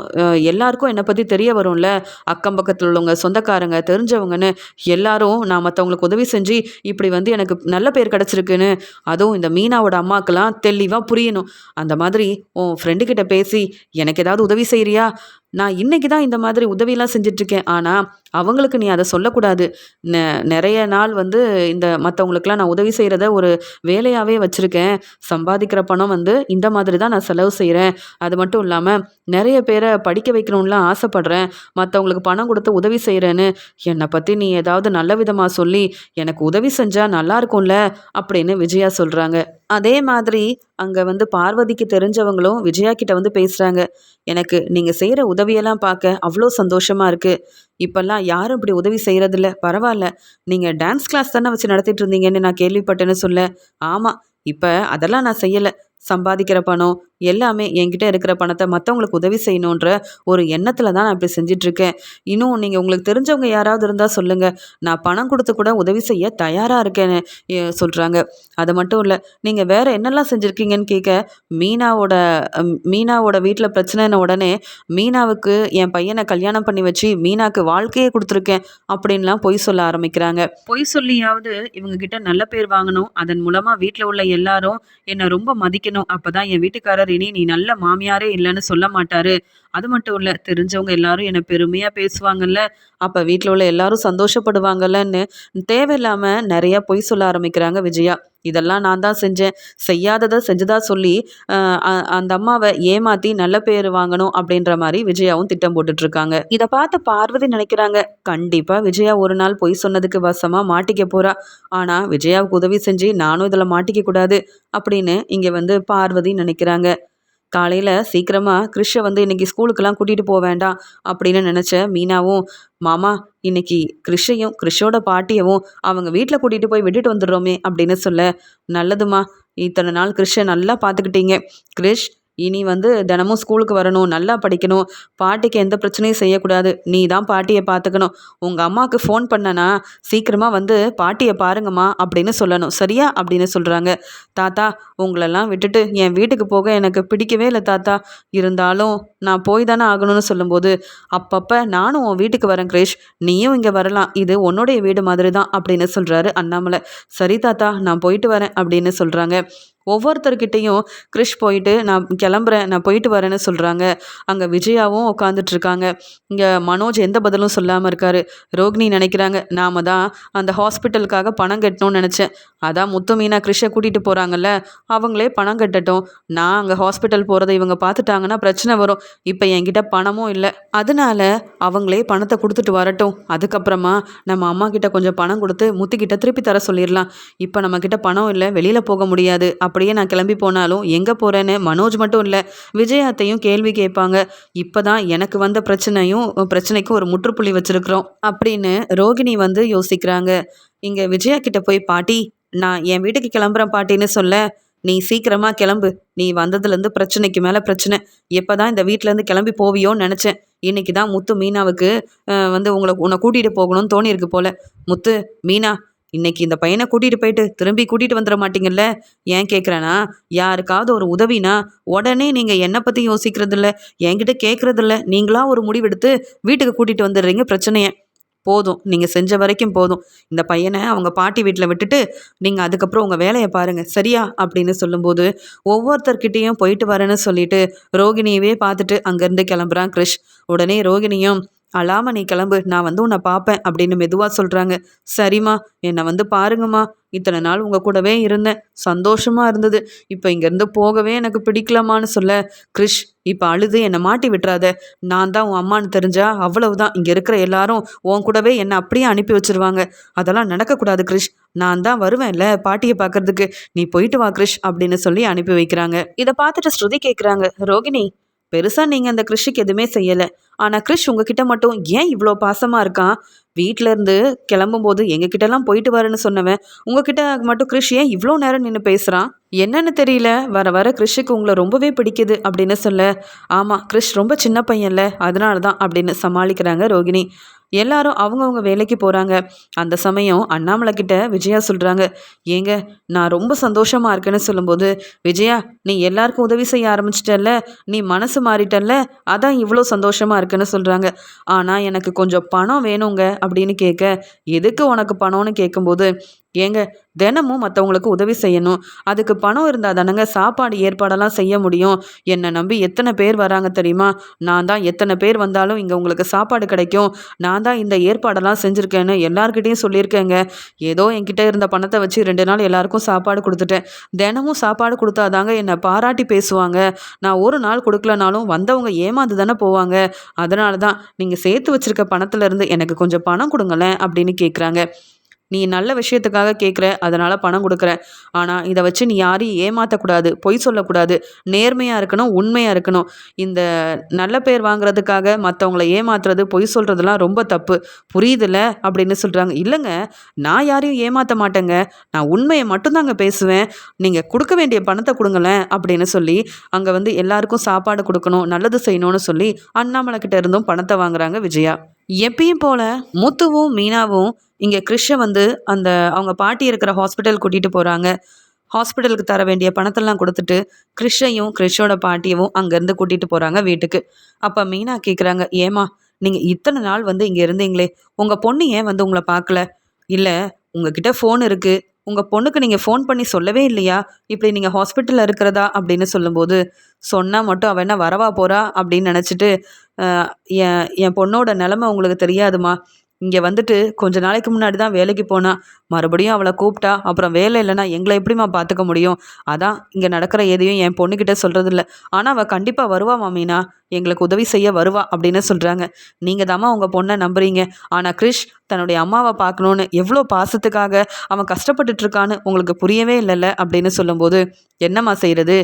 எல்லாருக்கும் என்னை பற்றி தெரிய வரும்ல, அக்கம் பக்கத்தில் உள்ளவங்க சொந்தக்காரங்க தெரிஞ்சவங்கன்னு எல்லாரும் நான் மற்றவங்களுக்கு உதவி செஞ்சு இப்படி வந்து எனக்கு நல்ல பேர் கிடச்சிருக்குன்னு, அதுவும் இந்த மீனாவோட அம்மாக்கெல்லாம் தெளிவாக புரியணும், அந்த மாதிரி உன் ஃப்ரெண்டுக்கிட்ட பேசி எனக்கு ஏதாவது உதவி செய்கிறியா, நான் இன்றைக்கி தான் இந்த மாதிரி உதவியெல்லாம் செஞ்சிட்ருக்கேன், ஆனால் அவங்களுக்கு நீ அதை சொல்லக்கூடாது, நிறைய நாள் வந்து இந்த மற்றவங்களுக்கெல்லாம் நான் உதவி செய்கிறத ஒரு வேலையாகவே வச்சுருக்கேன், சம்பாதிக்கிற பணம் வந்து இந்த மாதிரி தான் நான் செலவு செய்கிறேன், அது மட்டும் இல்லாமல் நிறைய பேரை படிக்க வைக்கணும்லாம் ஆசைப்பட்றேன், மற்றவங்களுக்கு பணம் கொடுத்து உதவி செய்கிறேன்னு என்னை பற்றி நீ ஏதாவது நல்ல விதமாக சொல்லி எனக்கு உதவி செஞ்சால் நல்லா இருக்கும்ல அப்படின்னு விஜயா சொல்கிறாங்க. அதே மாதிரி அங்கே வந்து பார்வதிக்கு தெரிஞ்சவங்களும் விஜயா கிட்ட வந்து பேசுகிறாங்க, எனக்கு நீங்கள் செய்கிற உதவியெல்லாம் பார்க்க அவ்வளோ சந்தோஷமாக இருக்குது, இப்போல்லாம் யாரும் இப்படி உதவி செய்கிறதில்ல, பரவாயில்ல, நீங்கள் டான்ஸ் கிளாஸ் தானே வச்சு நடத்திட்டு இருந்தீங்கன்னு நான் கேள்விப்பட்டேன்னு சொல்ல, ஆமாம் இப்போ அதெல்லாம் நான் செய்யலை, சம்பாதிக்கிற பணம் எல்லாமே என்கிட்ட இருக்கிற பணத்தை மற்றவங்களுக்கு உதவி செய்யணுன்ற ஒரு எண்ணத்தில் தான் நான் இப்படி செஞ்சிட்ருக்கேன். இன்னும் நீங்கள் உங்களுக்கு தெரிஞ்சவங்க யாராவது இருந்தால் சொல்லுங்கள், நான் பணம் கொடுத்து கூட உதவி செய்ய தயாராக இருக்கேன்னு சொல்கிறாங்க. அது மட்டும் இல்லை, நீங்கள் வேறு என்னெல்லாம் செஞ்சுருக்கீங்கன்னு கேட்க, மீனாவோட வீட்டில் பிரச்சனைன உடனே மீனாவுக்கு என் பையனை கல்யாணம் பண்ணி வச்சு மீனாக்கு வாழ்க்கையே கொடுத்துருக்கேன் அப்படின்லாம் பொய் சொல்ல ஆரம்பிக்கிறாங்க. பொய் சொல்லியாவது இவங்க கிட்ட நல்ல பேர் வாங்கணும், அதன் மூலமாக வீட்டில் உள்ள எல்லாரும் என்னை ரொம்ப மதிக்கணும், அப்போ தான் என் வீட்டுக்காரர் இனி நீ நல்ல மாமியாரே இல்லைன்னு சொல்ல மாட்டாரு. அது மட்டும் இல்லை, தெரிஞ்சவங்க எல்லாரும் என்னை பெருமையாக பேசுவாங்கல்ல, அப்போ வீட்டில் உள்ள எல்லாரும் சந்தோஷப்படுவாங்கல்லன்னு தேவையில்லாமல் நிறைய பொய் சொல்ல ஆரம்பிக்கிறாங்க விஜயா. இதெல்லாம் நான் தான் செஞ்சேன், செய்யாததை செஞ்சதா சொல்லி அந்த அம்மாவை ஏமாற்றி நல்ல பேர் வாங்கணும் அப்படின்ற மாதிரி விஜயாவும் திட்டம் போட்டுட்ருக்காங்க. இதை பார்த்து பார்வதி நினைக்கிறாங்க, கண்டிப்பாக விஜயா ஒரு நாள் பொய் சொன்னதுக்கு வசமாக மாட்டிக்க போகிறா. ஆனால் விஜயாவுக்கு உதவி செஞ்சு நானும் இதில் மாட்டிக்க கூடாது அப்படின்னு இங்கே பார்வதி நினைக்கிறாங்க. காலையில் சீக்கிரமாக கிறிஷை இன்னைக்கு ஸ்கூலுக்கெல்லாம் கூட்டிகிட்டு போக வேண்டாம் அப்படின்னு நினச்ச மீனாவும், மாமா இன்னைக்கு கிறிஷையும் கிறிஷோட பாட்டியவும் அவங்க வீட்டில் கூட்டிகிட்டு போய் விட்டுட்டு வந்துடுறோமே அப்படின்னு சொல்ல, நல்லதுமா, இத்தனை நாள் கிறிஷை நல்லா பார்த்துக்கிட்டீங்க. கிறிஷ் இனி தினமும் ஸ்கூலுக்கு வரணும், நல்லா படிக்கணும், பாட்டிக்கு எந்த பிரச்சனையும் செய்யக்கூடாது, நீ தான் பாட்டியை பார்த்துக்கணும். உங்கள் அம்மாவுக்கு ஃபோன் பண்ணனா சீக்கிரமாக பாட்டியை பாருங்கம்மா அப்படின்னு சொல்லணும், சரியா அப்படின்னு சொல்கிறாங்க. தாத்தா, உங்களெல்லாம் விட்டுட்டு என் வீட்டுக்கு போக எனக்கு பிடிக்கவே இல்லை தாத்தா, இருந்தாலும் நான் போய் தானே ஆகணும்னு சொல்லும்போது, அப்பப்போ நானும் உன் வீட்டுக்கு வரேன் கிரேஷ், நீயும் இங்கே வரலாம், இது உன்னுடைய வீடு மாதிரி தான் அப்படின்னு சொல்கிறாரு அண்ணாமலை. சரி தாத்தா, நான் போயிட்டு வரேன் அப்படின்னு சொல்கிறாங்க. ஒவ்வொருத்தர்கிட்டையும் கிறிஷ் போயிட்டு நான் கிளம்புறேன், நான் போயிட்டு வரேன்னு சொல்கிறாங்க. அங்கே விஜயாவும் உட்காந்துட்ருக்காங்க. இங்கே மனோஜ் எந்த பதிலும் சொல்லாமல் இருக்கார். ரோகிணி நினைக்கிறாங்க, நாம தான் அந்த ஹாஸ்பிட்டலுக்காக பணம் கட்டணும்னு நினச்சேன், அதான் முத்து மீனா கிறிஷை கூட்டிகிட்டு போகிறாங்கல்ல, அவங்களே பணம் கட்டட்டும், நான் அங்கே ஹாஸ்பிட்டல் போகிறத இவங்க பார்த்துட்டாங்கன்னா பிரச்சனை வரும், இப்போ என்கிட்ட பணமும் இல்லை, அதனால அவங்களே பணத்தை கொடுத்துட்டு வரட்டும், அதுக்கப்புறமா நம்ம அம்மா கிட்ட கொஞ்சம் பணம் கொடுத்து முத்துக்கிட்ட திருப்பி தர சொல்லிடலாம், இப்போ நம்மக்கிட்ட பணம் இல்லை, வெளியில் போக முடியாது, அப்படியே நான் கிளம்பி போனாலும் எங்கே போகிறேன்னு மனோஜ் மட்டும் இல்லை விஜயாத்தையும் கேள்வி கேட்பாங்க. இப்போ தான் எனக்கு வந்த பிரச்சனைக்கும் ஒரு முற்றுப்புள்ளி வச்சுருக்குறோம் அப்படின்னு ரோகிணி யோசிக்கிறாங்க. இங்கே விஜயா கிட்ட போய், பாட்டி நான் என் வீட்டுக்கு கிளம்புறேன் பாட்டின்னு சொல்ல, நீ சீக்கிரமாக கிளம்பு, நீ வந்ததுலேருந்து பிரச்சனைக்கு மேலே பிரச்சனை, எப்போ தான் இந்த வீட்டிலேருந்து கிளம்பி போவியோன்னு நினச்சேன், இன்றைக்கி தான் முத்து மீனாவுக்கு உன்னை கூட்டிகிட்டு போகணும்னு தோணியிருக்கு போல. முத்து, மீனா, இன்னைக்கு இந்த பையனை கூட்டிகிட்டு போயிட்டு திரும்பி கூட்டிகிட்டு வந்துட மாட்டீங்கல்ல? ஏன் கேட்குறேன்னா, யாருக்காவது ஒரு உதவினா உடனே நீங்கள் என்னை பற்றி யோசிக்கிறதில்ல, என்கிட்ட கேட்குறதில்ல, நீங்களா ஒரு முடிவெடுத்து வீட்டுக்கு கூட்டிகிட்டு வந்துடுறீங்க பிரச்சனையை. போதும், நீங்கள் செஞ்ச வரைக்கும் போதும், இந்த பையனை அவங்க பாட்டி வீட்டில் விட்டுட்டு நீங்கள் அதுக்கப்புறம் உங்கள் வேலையை பாருங்கள், சரியா அப்படின்னு சொல்லும்போது ஒவ்வொருத்தர்கிட்டையும் போயிட்டு வரேன்னு சொல்லிட்டு ரோகிணியவே பார்த்துட்டு அங்கேருந்து கிளம்புறான் கிறிஷ். உடனே ரோகிணியும், அழாம நீ கிளம்பு, நான் உன்னை பார்ப்பேன் அப்படின்னு மெதுவாக சொல்கிறாங்க. சரிம்மா, என்னை பாருங்கம்மா, இத்தனை நாள் உங்கள் கூடவே இருந்தேன், சந்தோஷமாக இருந்தது, இப்போ இங்கேருந்து போகவே எனக்கு பிடிக்கலமான்னு சொல்ல, கிறிஷ் இப்போ அழுது என்னை மாட்டி விட்டுறாத, நான் தான் உன் அம்மான்னு தெரிஞ்சா அவ்வளவுதான், இங்கே இருக்கிற எல்லாரும் உன் கூடவே என்னை அப்படியே அனுப்பி வச்சிருவாங்க, அதெல்லாம் நடக்கக்கூடாது கிறிஷ், நான் தான் வருவேன்ல பாட்டியை பார்க்கறதுக்கு, நீ போயிட்டு வா கிறிஷ் அப்படின்னு சொல்லி அனுப்பி வைக்கிறாங்க. இதை பார்த்துட்டு ஸ்ருதி கேட்குறாங்க, ரோகிணி பெருசாக நீங்கள் அந்த கிறிஷுக்கு எதுவுமே செய்யலை, ஆனால் கிறிஷ் உங்ககிட்ட மட்டும் ஏன் இவ்வளோ பாசமாக இருக்கான்? வீட்டிலேருந்து கிளம்பும்போது எங்ககிட்டலாம் போயிட்டு வரேன்னு சொன்னவன் உங்ககிட்ட மட்டும் கிறிஷ் ஏன் இவ்வளோ நேரம் நின்று பேசுகிறான்? என்னன்னு தெரியல, வர வர கிறிஷுக்கு உங்களை ரொம்பவே பிடிக்குது அப்படின்னு சொல்ல, ஆமாம் கிறிஷ் ரொம்ப சின்ன பையன்ல, அதனால தான் அப்படின்னு சமாளிக்கிறாங்க ரோகிணி. எல்லாரும் அவங்கவுங்க வேலைக்கு போகிறாங்க. அந்த சமயம் அண்ணாமலை கிட்ட விஜயா சொல்கிறாங்க, ஏங்க நான் ரொம்ப சந்தோஷமாக இருக்கேன்னு சொல்லும்போது, விஜயா நீ எல்லாருக்கும் உதவி செய்ய ஆரம்பிச்சிட்டல்ல, நீ மனசு மாறிட்டல்ல, அதான் இவ்வளோ சந்தோஷமாக இருக்குன்னு சொல்கிறாங்க. ஆனால் எனக்கு கொஞ்சம் பணம் வேணுங்க அப்படின்னு கேட்க, எதுக்கு உனக்கு பணம்னு கேட்கும்போது, ஏங்க தினமும் மற்றவங்களுக்கு உதவி செய்யணும், அதுக்கு பணம் இருந்தால் தானங்க சாப்பாடு ஏற்பாடெல்லாம் செய்ய முடியும், என்னை நம்பி எத்தனை பேர் வராங்க தெரியுமா, நான் தான் எத்தனை பேர் வந்தாலும் இங்கே உங்களுக்கு சாப்பாடு கிடைக்கும், நான் தான் இந்த ஏற்பாடெல்லாம் செஞ்சுருக்கேன்னு எல்லார்கிட்டையும் சொல்லியிருக்கேங்க, ஏதோ என்கிட்ட இருந்த பணத்தை வச்சு 2 நாள் எல்லாருக்கும் சாப்பாடு கொடுத்துட்டேன், தினமும் சாப்பாடு கொடுத்தாதாங்க என்னை பாராட்டி பேசுவாங்க, நான் ஒரு நாள் கொடுக்கலனாலும் வந்தவங்க ஏமாந்து தானே போவாங்க, அதனால தான் நீங்கள் சேர்த்து வச்சுருக்க பணத்துலேருந்து எனக்கு கொஞ்சம் பணம் கொடுங்களேன் அப்படின்னு கேட்குறாங்க. நீ நல்ல விஷயத்துக்காக கேட்குற, அதனால் பணம் கொடுக்குறேன். ஆனால் இதை வச்சு நீ யாரையும் ஏமாற்றக்கூடாது, பொய் சொல்லக்கூடாது, நேர்மையாக இருக்கணும், உண்மையாக இருக்கணும். இந்த நல்ல பேர் வாங்குறதுக்காக மற்றவங்கள ஏமாத்துறது, பொய் சொல்கிறதுலாம் ரொம்ப தப்பு, புரியுதுல்ல அப்படின்னு சொல்கிறாங்க. இல்லைங்க, நான் யாரையும் ஏமாற்ற மாட்டேங்க, நான் உண்மையை மட்டும்தாங்க பேசுவேன், நீங்கள் கொடுக்க வேண்டிய பணத்தை கொடுங்களேன் அப்படின்னு சொல்லி அங்கே வந்து எல்லாருக்கும் சாப்பாடு கொடுக்கணும், நல்லது செய்யணும்னு சொல்லி அண்ணாமலை கிட்ட இருந்தும் பணத்தை வாங்குறாங்க விஜயா. எப்பயும் போல முத்துவும் மீனாவும் இங்கே கிறிஷை வந்து அந்த அவங்க பாட்டி இருக்கிற ஹாஸ்பிட்டல் கூட்டிகிட்டு போகிறாங்க. ஹாஸ்பிட்டலுக்கு தர வேண்டிய பணத்தெல்லாம் கொடுத்துட்டு கிறிஷையும் கிறிஷோட பாட்டியவும் அங்கேருந்து கூட்டிகிட்டு போகிறாங்க வீட்டுக்கு. அப்போ மீனா கேட்குறாங்க, ஏமா நீங்கள் இத்தனை நாள் வந்து இங்கே இருந்தீங்களே, உங்கள் பொண்ணு ஏன் வந்து உங்களை பார்க்கல? இல்லை, உங்ககிட்ட ஃபோன் இருக்குது, உங்கள் பொண்ணுக்கு நீங்கள் ஃபோன் பண்ணி சொல்லவே இல்லையா இப்படி நீங்கள் ஹாஸ்பிட்டலில் இருக்கிறதா அப்படின்னு சொல்லும்போது, சொன்னால் மட்டும் அவள் என்ன வரவா போகிறா அப்படின்னு நினச்சிட்டு, என் பொண்ணோட நிலமை உங்களுக்கு தெரியாதுமா, இங்கே வந்துட்டு கொஞ்ச நாளைக்கு முன்னாடி தான் வேலைக்கு போனா, மறுபடியும் அவளை கூப்பிட்டா அப்புறம் வேலை இல்லைன்னா எங்களை எப்படிம்மா பார்த்துக்க முடியும், அதான் இங்கே நடக்கிற எதையும் என் பொண்ணுக்கிட்ட சொல்கிறதில்ல, ஆனால் அவள் கண்டிப்பாக வருவா மாமீனா, எங்களுக்கு உதவி செய்ய வருவா அப்படின்னு சொல்கிறாங்க. நீங்கள் தாம்மா உங்கள் பொண்ணை நம்புறீங்க, ஆனால் கிறிஷ் தன்னுடைய அம்மாவை பார்க்கணுன்னு எவ்வளோ பாசத்துக்காக அவன் கஷ்டப்பட்டுட்ருக்கான்னு உங்களுக்கு புரியவே இல்லைல்ல அப்படின்னு சொல்லும்போது, என்னம்மா செய்கிறது,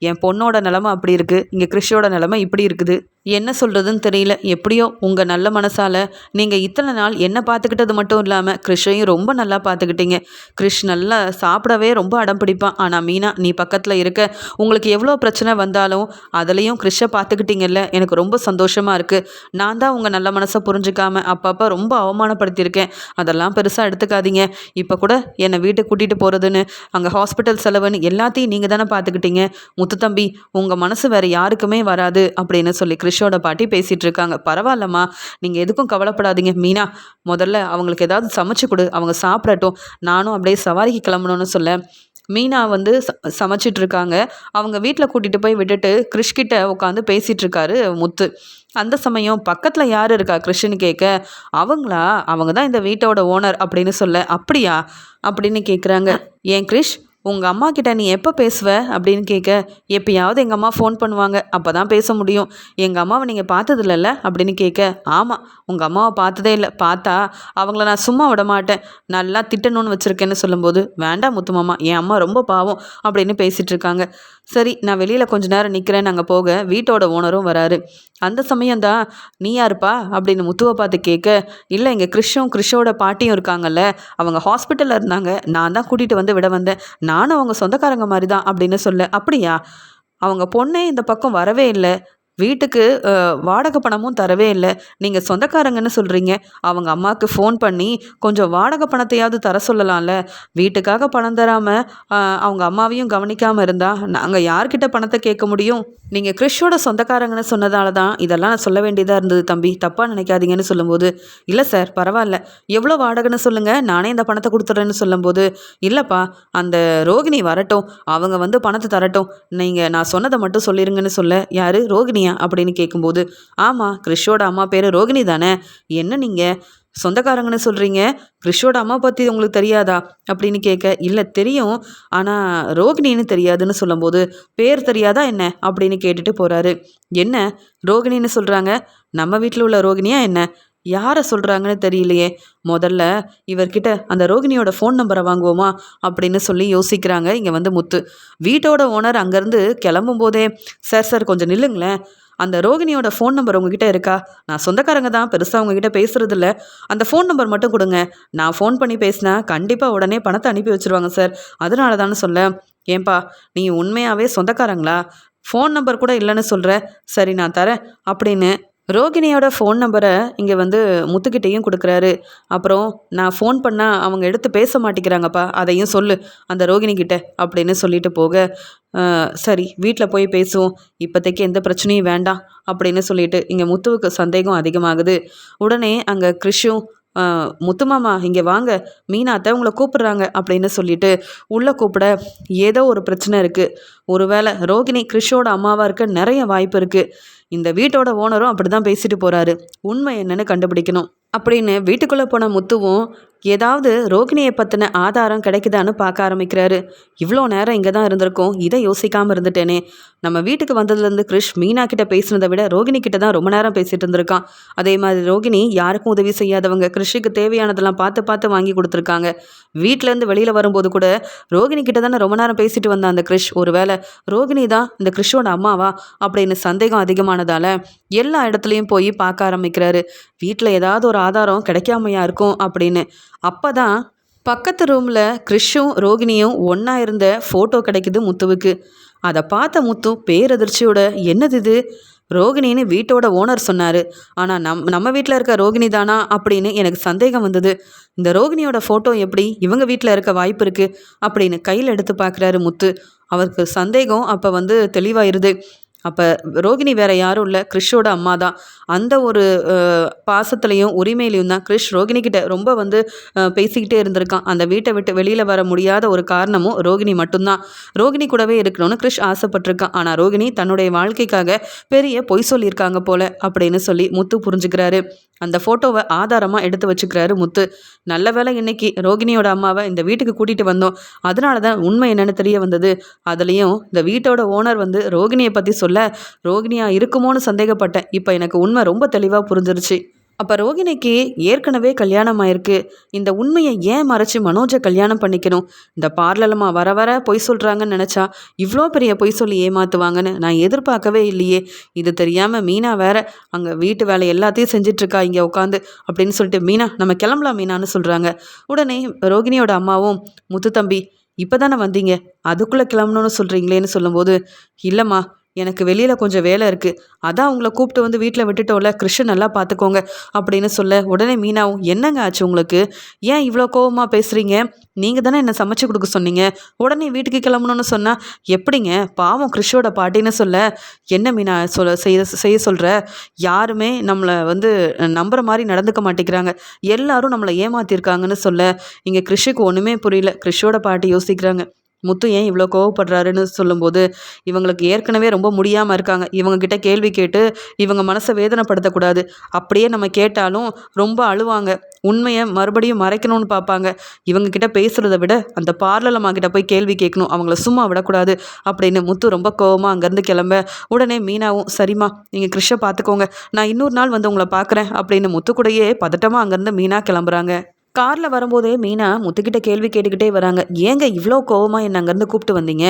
என் பொண்ணோட நிலமை அப்படி இருக்குது, இங்கே கிறிஷோட நிலமை இப்படி இருக்குது, என்ன சொல்கிறதுன்னு தெரியல. எப்படியோ உங்கள் நல்ல மனசால் நீங்கள் இத்தனை நாள் என்னை பார்த்துக்கிட்டது மட்டும் இல்லாமல் கிறிஷையும் ரொம்ப நல்லா பார்த்துக்கிட்டீங்க. கிறிஷ் நல்லா சாப்பிடவே ரொம்ப அடம் பிடிப்பான், ஆனால் மீனா நீ பக்கத்தில் இருக்க, உங்களுக்கு எவ்வளோ பிரச்சனை வந்தாலும் அதுலேயும் கிறிஷை பார்த்துக்கிட்டீங்கல்ல, எனக்கு ரொம்ப சந்தோஷமாக இருக்குது. நான் தான் உங்கள் நல்ல மனசை புரிஞ்சுக்காம அப்பப்போ ரொம்ப அவமானப்படுத்தியிருக்கேன், அதெல்லாம் பெருசாக எடுத்துக்காதீங்க. இப்போ கூட என்னை வீட்டுக்கு கூட்டிகிட்டு போகிறதுன்னு அங்கே ஹாஸ்பிட்டல் செலவுன்னு எல்லாத்தையும் நீங்கள் தானே பார்த்துக்கிட்டீங்க. முத்து தம்பி, உங்கள் மனசு வேறு யாருக்குமே வராது அப்படின்னு சொல்லி கிறிஷோட பாட்டி பேசிகிட்டு இருக்காங்க. பரவாயில்லம்மா, நீங்கள் எதுக்கும் கவலைப்படாதீங்க மீனா, முதல்ல அவங்களுக்கு ஏதாவது சமைச்சு கொடு, அவங்க சாப்பிடட்டும், நானும் அப்படியே சவாரிக்கு கிளம்பணும்னு சொல்ல மீனா வந்து சமைச்சிட்டு இருக்காங்க. அவங்க வீட்டில் கூட்டிகிட்டு போய் விட்டுட்டு கிறிஷ்கிட்ட உட்காந்து பேசிகிட்டு இருக்காரு முத்து. அந்த சமயம் பக்கத்தில் யார் இருக்கா கிறிஷ்னு கேட்க, அவங்களா, அவங்க தான் இந்த வீட்டோட ஓனர் அப்படின்னு சொல்ல, அப்படியா அப்படின்னு கேட்குறாங்க. ஏன் கிறிஷ், உங்கள் அம்மா கிட்ட நீ எப்போ பேசுவ அப்படின்னு கேட்க, எப்பயாவது எங்கள் அம்மா ஃபோன் பண்ணுவாங்க, அப்போ தான் பேச முடியும். எங்கள் அம்மாவை நீங்கள் பார்த்ததில்லல்ல அப்படின்னு கேட்க, ஆமாம், உங்கள் அம்மாவை பார்த்ததே இல்லை, பார்த்தா அவங்கள நான் சும்மா விட மாட்டேன், நல்லா திட்டணும்னு வச்சுருக்கேன்னு சொல்லும்போது, வேண்டாம் முத்து மாமா, என் அம்மா ரொம்ப பாவம் அப்படின்னு பேசிகிட்டு இருக்காங்க. சரி, நான் வெளியில் கொஞ்ச நேரம் நிற்கிறேன்னு அங்கே போக வீட்டோட ஓனரும் வராரு. அந்த சமயம்தான், நீ யாருப்பா அப்படின்னு முத்துவை பார்த்து கேட்க, இல்லை, இங்கே கிறிஷும் கிறிஷோட பாட்டியும் இருக்காங்கல்ல, அவங்க ஹாஸ்பிட்டலில் இருந்தாங்க, நான் தான் கூட்டிகிட்டு வந்து விட வந்தேன், நானும் அவங்க சொந்தக்காரங்க மாதிரி தான் அப்படின்னு சொல்ல, அப்படியா, அவங்க பொண்ணே இந்த பக்கம் வரவே இல்லை, வீட்டுக்கு வாடகை பணமும் தரவே இல்லை, நீங்கள் சொந்தக்காரங்கன்னு சொல்கிறீங்க, அவங்க அம்மாவுக்கு ஃபோன் பண்ணி கொஞ்சம் வாடகை பணத்தையாவது தர சொல்லலாம்ல, வீட்டுக்காக பணம் தராமல் அவங்க அம்மாவையும் கவனிக்காமல் இருந்தால் நாங்கள் யார்கிட்ட பணத்தை கேட்க முடியும்? நீங்கள் கிறிஷோட சொந்தக்காரங்கன்னு சொன்னதால தான் இதெல்லாம் நான் சொல்ல வேண்டியதாக இருந்தது தம்பி, தப்பாக நினைக்காதீங்கன்னு சொல்லும்போது, இல்லை சார் பரவாயில்ல, எவ்வளோ வாடகைன்னு சொல்லுங்கள், நானே இந்த பணத்தை கொடுத்துட்றேன்னு சொல்லும்போது, இல்லைப்பா, அந்த ரோகிணி வரட்டும், அவங்க வந்து பணத்தை தரட்டும், நீங்கள் நான் சொன்னதை மட்டும் சொல்லிடுங்கன்னு சொல்ல, யார், ரோகிணியா அப்படின்னு கேட்கும்போது, ஆமாம், கிறிஷோட அம்மா பேர் ரோகிணி தானே, என்ன நீங்கள் சொந்தக்காரங்கன்னு சொல்கிறீங்க, கிறிஷோட அம்மா பற்றி உங்களுக்கு தெரியாதா அப்படின்னு கேட்க, இல்லை தெரியும், ஆனால் ரோகிணின்னு தெரியாதுன்னு சொல்லும்போது, பேர் தெரியாதா என்ன அப்படின்னு கேட்டுட்டு போகிறாரு. என்ன ரோகிணின்னு சொல்கிறாங்க, நம்ம வீட்டில் உள்ள ரோகிணியா என்ன, யாரை சொல்கிறாங்கன்னு தெரியலையே, முதல்ல இவர்கிட்ட அந்த ரோகிணியோட ஃபோன் நம்பரை வாங்குவோமா அப்படின்னு சொல்லி யோசிக்கிறாங்க. இங்கே வந்து முத்து வீட்டோட ஓனர் அங்கேருந்து கிளம்பும் போதே, சார் சார் கொஞ்சம் நில்லுங்களேன், அந்த ரோகிணியோட ஃபோன் நம்பர் உங்ககிட்ட இருக்கா, நான் சொந்தக்காரங்க தான், பெருசாக உங்ககிட்ட பேசுகிறதில்ல, அந்த ஃபோன் நம்பர் மட்டும் கொடுங்க, நான் ஃபோன் பண்ணி பேசினா கண்டிப்பாக உடனே பணத்தை அனுப்பி வச்சுருவாங்க சார், அதனால தானே சொல்ல. ஏன்பா, நீ உண்மையாகவே சொந்தக்காரங்களா, ஃபோன் நம்பர் கூட இல்லைன்னு சொல்கிற, சரி நான் தரேன் அப்படின்னு ரோகிணியோட ஃபோன் நம்பரை இங்கே வந்து முத்துக்கிட்டேயும் கொடுக்குறாரு. அப்புறம் நான் ஃபோன் பண்ணால் அவங்க எடுத்து பேச மாட்டேங்கிறாங்கப்பா, அதையும் சொல்லு அந்த ரோகிணிக்கிட்ட அப்படின்னு சொல்லிட்டு போக, சரி வீட்டில் போய் பேசுவோம், இப்போதைக்கு எந்த பிரச்சனையும் வேண்டாம் அப்படின்னு சொல்லிட்டு இங்கே முத்துவுக்கு சந்தேகம் அதிகமாகுது. உடனே அங்கே கிறிஷும், முத்துமாமா இங்கே வாங்க, மீனாத்தை உங்களை கூப்பிட்றாங்க அப்படின்னு சொல்லிட்டு உள்ளே கூப்பிட, ஏதோ ஒரு பிரச்சனை இருக்குது, ஒருவேளை ரோகிணி கிறிஷோட அம்மாவாக இருக்க நிறைய வாய்ப்பு இருக்குது, இந்த வீட்டோட ஓனரும் அப்படி தான் பேசிட்டு போகிறாரு, உண்மை என்னன்னு கண்டுபிடிக்கணும் அப்படின்னு வீட்டுக்குள்ளே போன முத்துவும் ஏதாவது ரோகிணியை பற்றின ஆதாரம் கிடைக்குதான்னு பார்க்க ஆரம்பிக்கிறாரு. இவ்வளோ நேரம் இங்கே தான் இருந்திருக்கோம், இதை யோசிக்காமல் இருந்துட்டேனே. நம்ம வீட்டுக்கு வந்ததுலேருந்து கிறிஷ் மீனா கிட்ட பேசினதை விட ரோகிணி கிட்ட தான் ரொம்ப நேரம் பேசிகிட்டு இருந்திருக்கான். அதே மாதிரி ரோகிணி யாருக்கும் உதவி செய்யாதவங்க, கிறிஷுக்கு தேவையானதெல்லாம் பார்த்து பார்த்து வாங்கி கொடுத்துருக்காங்க. வீட்டிலேருந்து வெளியில் வரும்போது கூட ரோகிணி கிட்ட தானே ரொம்ப நேரம் பேசிட்டு வந்தான் அந்த கிறிஷ். ஒருவேளை ரோகிணி தான் இந்த கிறிஷோட அம்மாவா அப்படின்னு சந்தேகம் அதிகமானதால் எல்லா இடத்துலையும் போய் பார்க்க ஆரம்பிக்கிறாரு. வீட்டில் ஏதாவது ஒரு ஆதாரம் கிடைக்காமையா இருக்கும் அப்படின்னு. அப்போ தான் பக்கத்து ரூமில் கிறிஷும் ரோகிணியும் ஒன்றா இருந்த ஃபோட்டோ கிடைக்குது முத்துவுக்கு. அதை பார்த்த முத்து பேரதிர்ச்சியோட, என்னது இது, ரோகிணின்னு வீட்டோட ஓனர் சொன்னார், ஆனால் நம்ம வீட்டில் இருக்க ரோகிணி தானா அப்படின்னு எனக்கு சந்தேகம் வந்தது. இந்த ரோகிணியோட ஃபோட்டோ எப்படி இவங்க வீட்டில் இருக்க வாய்ப்பு இருக்குது அப்படின்னு கையில் எடுத்து பார்க்குறாரு முத்து. அவருக்கு சந்தேகம் அப்போ தெளிவாயிருது. அப்போ ரோகிணி வேறு யாரும் இல்லை, கிறிஷோட அம்மா தான். அந்த ஒரு பாசத்துலேயும் உரிமையிலையும் தான் கிறிஷ் ரோகிணிக்கிட்ட ரொம்ப பேசிக்கிட்டே இருந்திருக்கான். அந்த வீட்டை விட்டு வெளியில் வர முடியாத ஒரு காரணமும் ரோகிணி மட்டும்தான். ரோகிணி கூடவே இருக்கணும்னு கிறிஷ் ஆசைப்பட்டிருக்கான். ஆனால் ரோகிணி தன்னுடைய வாழ்க்கைக்காக பெரிய பொய் சொல்லியிருக்காங்க போல அப்படின்னு சொல்லி முத்து புரிஞ்சுக்கிறாரு. அந்த ஃபோட்டோவை ஆதாரமாக எடுத்து வச்சுக்கிறாரு முத்து. நல்ல வேளை இன்னைக்கு ரோகிணியோட அம்மாவை இந்த வீட்டுக்கு கூட்டிகிட்டு வந்தோம், அதனால தான் உண்மை என்னென்னு தெரிய வந்தது. அதுலேயும் இந்த வீட்டோட ஓனர் ரோகிணியை பற்றி சொல்ல ரோகிணியாக இருக்குமோன்னு சந்தேகப்பட்டேன். இப்போ எனக்கு உண்மை ரொம்ப தெளிவாக புரிஞ்சிருச்சு. அப்போ ரோகிணிக்கு ஏற்கனவே கல்யாணம் ஆயிருக்கு. இந்த உண்மையை ஏன் மறைச்சி மனோஜை கல்யாணம் பண்ணிக்கணும்? இந்த பார்லலமாக வர வர பொய் சொல்கிறாங்கன்னு நினச்சா இவ்வளோ பெரிய பொய் சொல்லி ஏமாற்றுவாங்கன்னு நான் எதிர்பார்க்கவே இல்லையே. இது தெரியாமல் மீனா வேற அங்கே வீட்டு வேலை எல்லாத்தையும் செஞ்சிட்ருக்கா இங்கே உட்காந்து அப்படின்னு சொல்லிட்டு, மீனா நம்ம கிளம்பலாம் மீனான்னு சொல்கிறாங்க. உடனே ரோகிணியோட அம்மாவும், முத்து தம்பி இப்போ தானே வந்தீங்க, அதுக்குள்ளே கிளம்பணும்னு சொல்கிறீங்களேன்னு சொல்லும்போது, இல்லைம்மா எனக்கு வெளியில் கொஞ்சம் வேலை இருக்குது, அதான் உங்களை கூப்பிட்டு வீட்டில் விட்டுட்டோம்ல, கிறிஷ் நல்லா பார்த்துக்கோங்க அப்படின்னு சொல்ல, உடனே மீனாவும், என்னங்க ஆச்சு உங்களுக்கு, ஏன் இவ்வளோ கோவமாக பேசுகிறீங்க, நீங்கள் தானே என்னை சமைச்சு கொடுக்க சொன்னீங்க, உடனே வீட்டுக்கு கிளம்பணும்னு சொன்னால் எப்படிங்க, பாவம் கிறிஷோட பாட்டின்னு சொல்ல, என்ன மீனா செய்ய சொல்கிற, யாருமே நம்மளை நம்புற மாதிரி நடந்துக்க மாட்டேங்கிறாங்க, எல்லாரும் நம்மளை ஏமாத்திருக்காங்கன்னு சொல்ல, இங்கே கிறிஷுக்கு ஒன்றுமே புரியல. கிறிஷோட பாட்டி யோசிக்கிறாங்க, முத்து ஏன் இவ்வளோ கோவப்படுறாருன்னு சொல்லும்போது, இவங்களுக்கு ஏற்கனவே ரொம்ப முடியாமல் இருக்காங்க, இவங்கக்கிட்ட கேள்வி கேட்டு இவங்க மனசை வேதனைப்படுத்தக்கூடாது, அப்படியே நம்ம கேட்டாலும் ரொம்ப அழுவாங்க, உண்மையை மறுபடியும் மறைக்கணும்னு பார்ப்பாங்க, இவங்கக்கிட்ட பேசுகிறத விட அந்த பார்லலம்மா கிட்ட போய் கேள்வி கேட்கணும், அவங்கள சும்மா விடக்கூடாது அப்படின்னு முத்து ரொம்ப கோவமாக அங்கேருந்து கிளம்ப, உடனே மீனாவும், சரிம்மா நீங்கள் கிறிஷை பார்த்துக்கோங்க, நான் இன்னொரு நாள் உங்களை பார்க்குறேன் அப்படின்னு முத்து கூடயே பதட்டமாக அங்கேருந்து மீனா கிளம்புறாங்க. காரில் வரும்போதே மீனா முத்துக்கிட்ட கேள்வி கேட்டுக்கிட்டே வராங்க. ஏங்க இவ்வளோ கோவமாக என்னை அங்கேருந்து கூப்பிட்டு வந்தீங்க,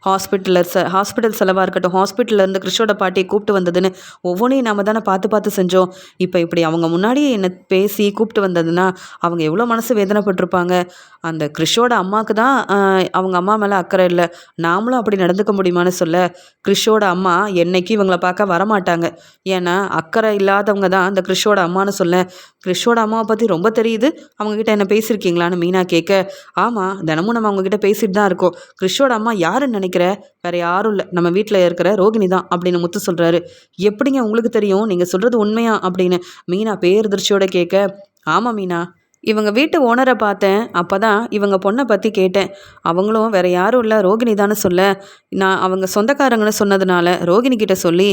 ஹாஸ்பிட்டல் செலவாக இருக்கட்டும், ஹாஸ்பிட்டல்லேருந்து கிறிஷோட பாட்டியை கூப்பிட்டு வந்ததுன்னு ஒவ்வொன்றையும் நம்ம தானே பார்த்து பார்த்து செஞ்சோம், இப்போ இப்படி அவங்க முன்னாடியே என்னை பேசி கூப்பிட்டு வந்ததுன்னா அவங்க எவ்வளோ மனசு வேதனைப்பட்டிருப்பாங்க. அந்த கிறிஷோட அம்மாவுக்கு தான் அவங்க அம்மா மேலே அக்கறை இல்லை, நாமளும் அப்படி நடந்துக்க முடியுமான்னு சொல்ல, கிறிஷோட அம்மா என்னைக்கு இவங்கள பார்க்க வரமாட்டாங்க, ஏன்னா அக்கறை இல்லாதவங்க தான் அந்த கிறிஷோட அம்மானு சொல்ல, கிறிஷோட அம்மாவை பற்றி ரொம்ப தெரியுது, அவங்கக்கிட்ட என்ன பேசியிருக்கீங்களான்னு மீனா கேட்க, ஆமாம் தினமும் நம்ம அவங்கக்கிட்ட பேசிட்டு தான் இருக்கோம், கிறிஷோட அம்மா யாருன்னு நினைக்கிற, வேறு யாரும் இல்லை, நம்ம வீட்டில் இருக்கிற ரோகிணி தான் அப்படின்னு முத்து சொல்கிறாரு. எப்படிங்க உங்களுக்கு தெரியும், நீங்கள் சொல்கிறது உண்மையா அப்படின்னு மீனா பேரதிர்ச்சியோட கேட்க, ஆமாம் மீனா, இவங்க வீட்டு ஓனரை பார்த்தேன், அப்போ தான் இவங்க பொண்ணை பற்றி கேட்டேன், அவங்களும் வேறு யாரும் இல்லை ரோகிணி தானே சொல்ல, நான் அவங்க சொந்தக்காரங்கன்னு சொன்னதுனால ரோகிணிக்கிட்ட சொல்லி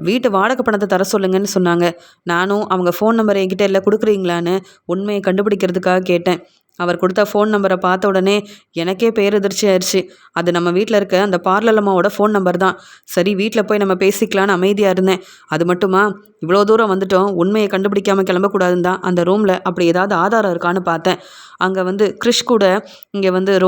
வீட்டு வாடகை பணத்தை தர சொல்லுங்கன்னு சொன்னாங்க, நானும் அவங்க ஃபோன் நம்பர் என்கிட்ட இல்லை கொடுக்குறீங்களான்னு உண்மையை கண்டுபிடிக்கிறதுக்காக கேட்டேன், அவர் கொடுத்த ஃபோன் நம்பரை பார்த்த உடனே எனக்கே பேரதிர்ச்சி ஆயிடுச்சு, அது நம்ம வீட்டில் இருக்க அந்த பார்லலம்மாவோட ஃபோன் நம்பர் தான், சரி வீட்டில் போய் நம்ம பேசிக்கலான்னு அமைதியாக இருந்தேன், அது மட்டுமா இவ்வளோ தூரம் வந்துட்டோம், உண்மையை கண்டுபிடிக்காமல் கிளம்பக்கூடாதுன்னு தான் அந்த ரூமில் அப்படி ஏதாவது ஆதாரம் இருக்கான்னு பார்த்தேன், அங்கே கிறிஷ் கூட இங்கே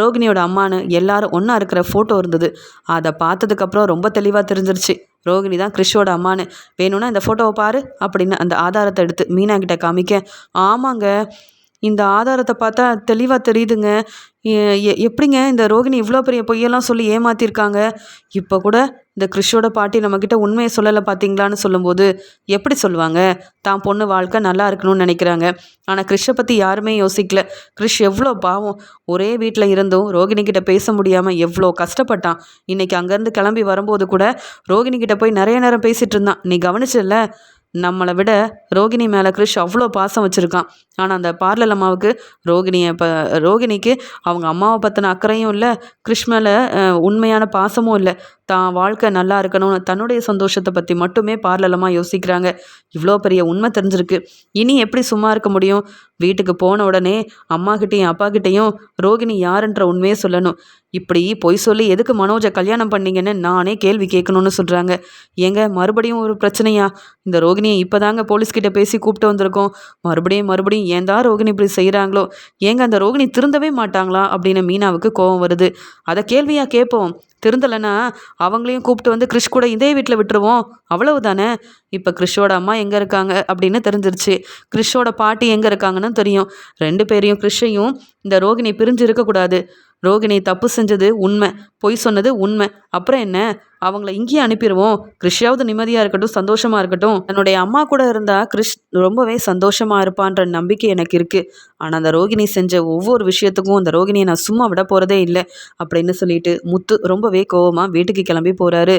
ரோகிணியோட அம்மானு எல்லாரும் ஒன்றா இருக்கிற ஃபோட்டோ இருந்தது, அதை பார்த்ததுக்கப்புறம் ரொம்ப தெளிவாக தெரிஞ்சிருச்சு ரோகிணி தான் கிறிஷோட அம்மானு, வேணும்னா இந்த ஃபோட்டோவை பாரு அப்படின்னு அந்த ஆதாரத்தை எடுத்து மீனா கிட்ட காமிக்க, ஆமாங்க இந்த ஆதாரத்தை பார்த்தா தெளிவாக தெரியுதுங்க, எப்படிங்க இந்த ரோகிணி இவ்வளோ பெரிய பொய்யெல்லாம் சொல்லி ஏமாற்றிருக்காங்க, இப்போ கூட இந்த கிறிஷோட பாட்டி நம்மக்கிட்ட உண்மையை சொல்லலை பார்த்தீங்களான்னு சொல்லும்போது, எப்படி சொல்லுவாங்க, தான் பொண்ணு வாழ்க்கை நல்லா இருக்கணும்னு நினைக்கிறாங்க, ஆனால் கிறிஷை பற்றி யாருமே யோசிக்கல, கிறிஷ் எவ்வளோ பாவம், ஒரே வீட்டில் இருந்தும் ரோகிணிக்கிட்ட பேச முடியாமல் எவ்வளோ கஷ்டப்பட்டான், இன்றைக்கி அங்கேருந்து கிளம்பி வரும்போது கூட ரோகிணிக்கிட்ட போய் நிறைய நேரம் பேசிகிட்டு இருந்தான், நீ கவனிச்சில்ல, நம்மளை விட ரோகிணி மேலே கிறிஷ் அவ்வளோ பாசம் வச்சுருக்கான். ஆனால் அந்த பார்லர் அம்மாவுக்கு ரோகிணிக்கு அவங்க அம்மாவை பற்றின அக்கறையும் இல்லை, கிறிஷ் மேலே உண்மையான பாசமும் இல்லை. தான் வாழ்க்கை நல்லா இருக்கணும்னு தன்னுடைய சந்தோஷத்தை பற்றி மட்டுமே பார்லலமாக யோசிக்கிறாங்க. இவ்வளோ பெரிய உண்மை தெரிஞ்சிருக்கு. இனி எப்படி சும்மா இருக்க முடியும்? வீட்டுக்கு போன உடனே அம்மாக்கிட்டேயும் அப்பாக்கிட்டேயும் ரோகிணி யாருன்ற உண்மையே சொல்லணும். இப்படி பொய் சொல்லி எதுக்கு மனோஜை கல்யாணம் பண்ணீங்கன்னு நானே கேள்வி கேட்கணும்னு சொல்கிறாங்க. ஏங்க மறுபடியும் ஒரு பிரச்சனையா? இந்த ரோகிணியை இப்போ தாங்க போலீஸ்கிட்ட பேசி கூப்பிட்டு வந்திருக்கோம். மறுபடியும் ஏன் தான் ரோகிணி இப்படி செய்கிறாங்களோ? ஏங்க அந்த ரோகிணி திருந்தவே மாட்டாங்களா அப்படின்னு மீனாவுக்கு கோபம் வருது. அதை கேள்வியாக கேட்போம். திருந்தலைன்னா அவங்களையும் கூப்பிட்டு வந்து கிறிஷ் கூட இதே வீட்டில் விட்டுருவோம், அவ்வளவு தானே. இப்போ கிறிஷோட அம்மா எங்கே இருக்காங்க அப்படின்னு தெரிஞ்சிருச்சு. கிறிஷோட பாட்டி எங்கே இருக்காங்கன்னு தெரியும். 2 பேரையும் கிறிஷையும் இந்த ரோகிணி பிரிஞ்சு இருக்கக்கூடாது. ரோகிணி தப்பு செஞ்சது உண்மை, பொய் சொன்னது உண்மை. அப்புறம் என்ன, அவங்கள இங்கேயே அனுப்பிடுவோம். கிறிஷாவது நிம்மதியாக இருக்கட்டும், சந்தோஷமாக இருக்கட்டும். தன்னுடைய அம்மா கூட இருந்தால் கிறிஷ் ரொம்பவே சந்தோஷமாக இருப்பான்ற நம்பிக்கை எனக்கு இருக்குது. ஆனால் அந்த ரோகிணி செஞ்ச ஒவ்வொரு விஷயத்துக்கும் அந்த ரோகிணியை நான் சும்மா விட போகிறதே இல்லை அப்படின்னு சொல்லிட்டு முத்து ரொம்பவே கோவமாக வீட்டுக்கு கிளம்பி போகிறாரு.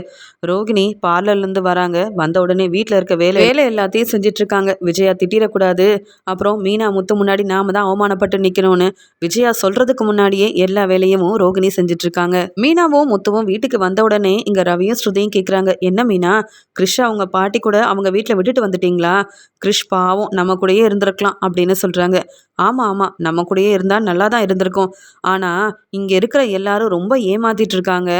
ரோகிணி பார்லர்லேருந்து வராங்க. வந்த உடனே வீட்டில் இருக்க வேலை எல்லாத்தையும் செஞ்சிட்ருக்காங்க. விஜயா திட்டிடக்கூடாது, அப்புறம் மீனா முத்து முன்னாடி நாம தான் அவமானப்பட்டு நிற்கணும்னு விஜயா சொல்கிறதுக்கு முன்னாடியே எல்லா வேலையும் ரோகிணி செஞ்சிட்ருக்காங்க. மீனாவும் முத்துவும் வீட்டுக்கு வந்த உடனே இங்கே ரவியும் ஸ்ருதியும் கேட்குறாங்க, என்ன மீனா, கிறிஷ் அவங்க பாட்டி கூட அவங்க வீட்டில் விட்டுட்டு வந்துட்டீங்களா? கிறிஷ் பாவம் நம்ம கூடயே இருந்திருக்கலாம் அப்படின்னு சொல்கிறாங்க. ஆமாம், நம்ம கூடயே இருந்தால் நல்லா தான் இருந்திருக்கும். ஆனால் இங்கே இருக்கிற எல்லாரும் ரொம்ப ஏமாத்திட்டு இருக்காங்க.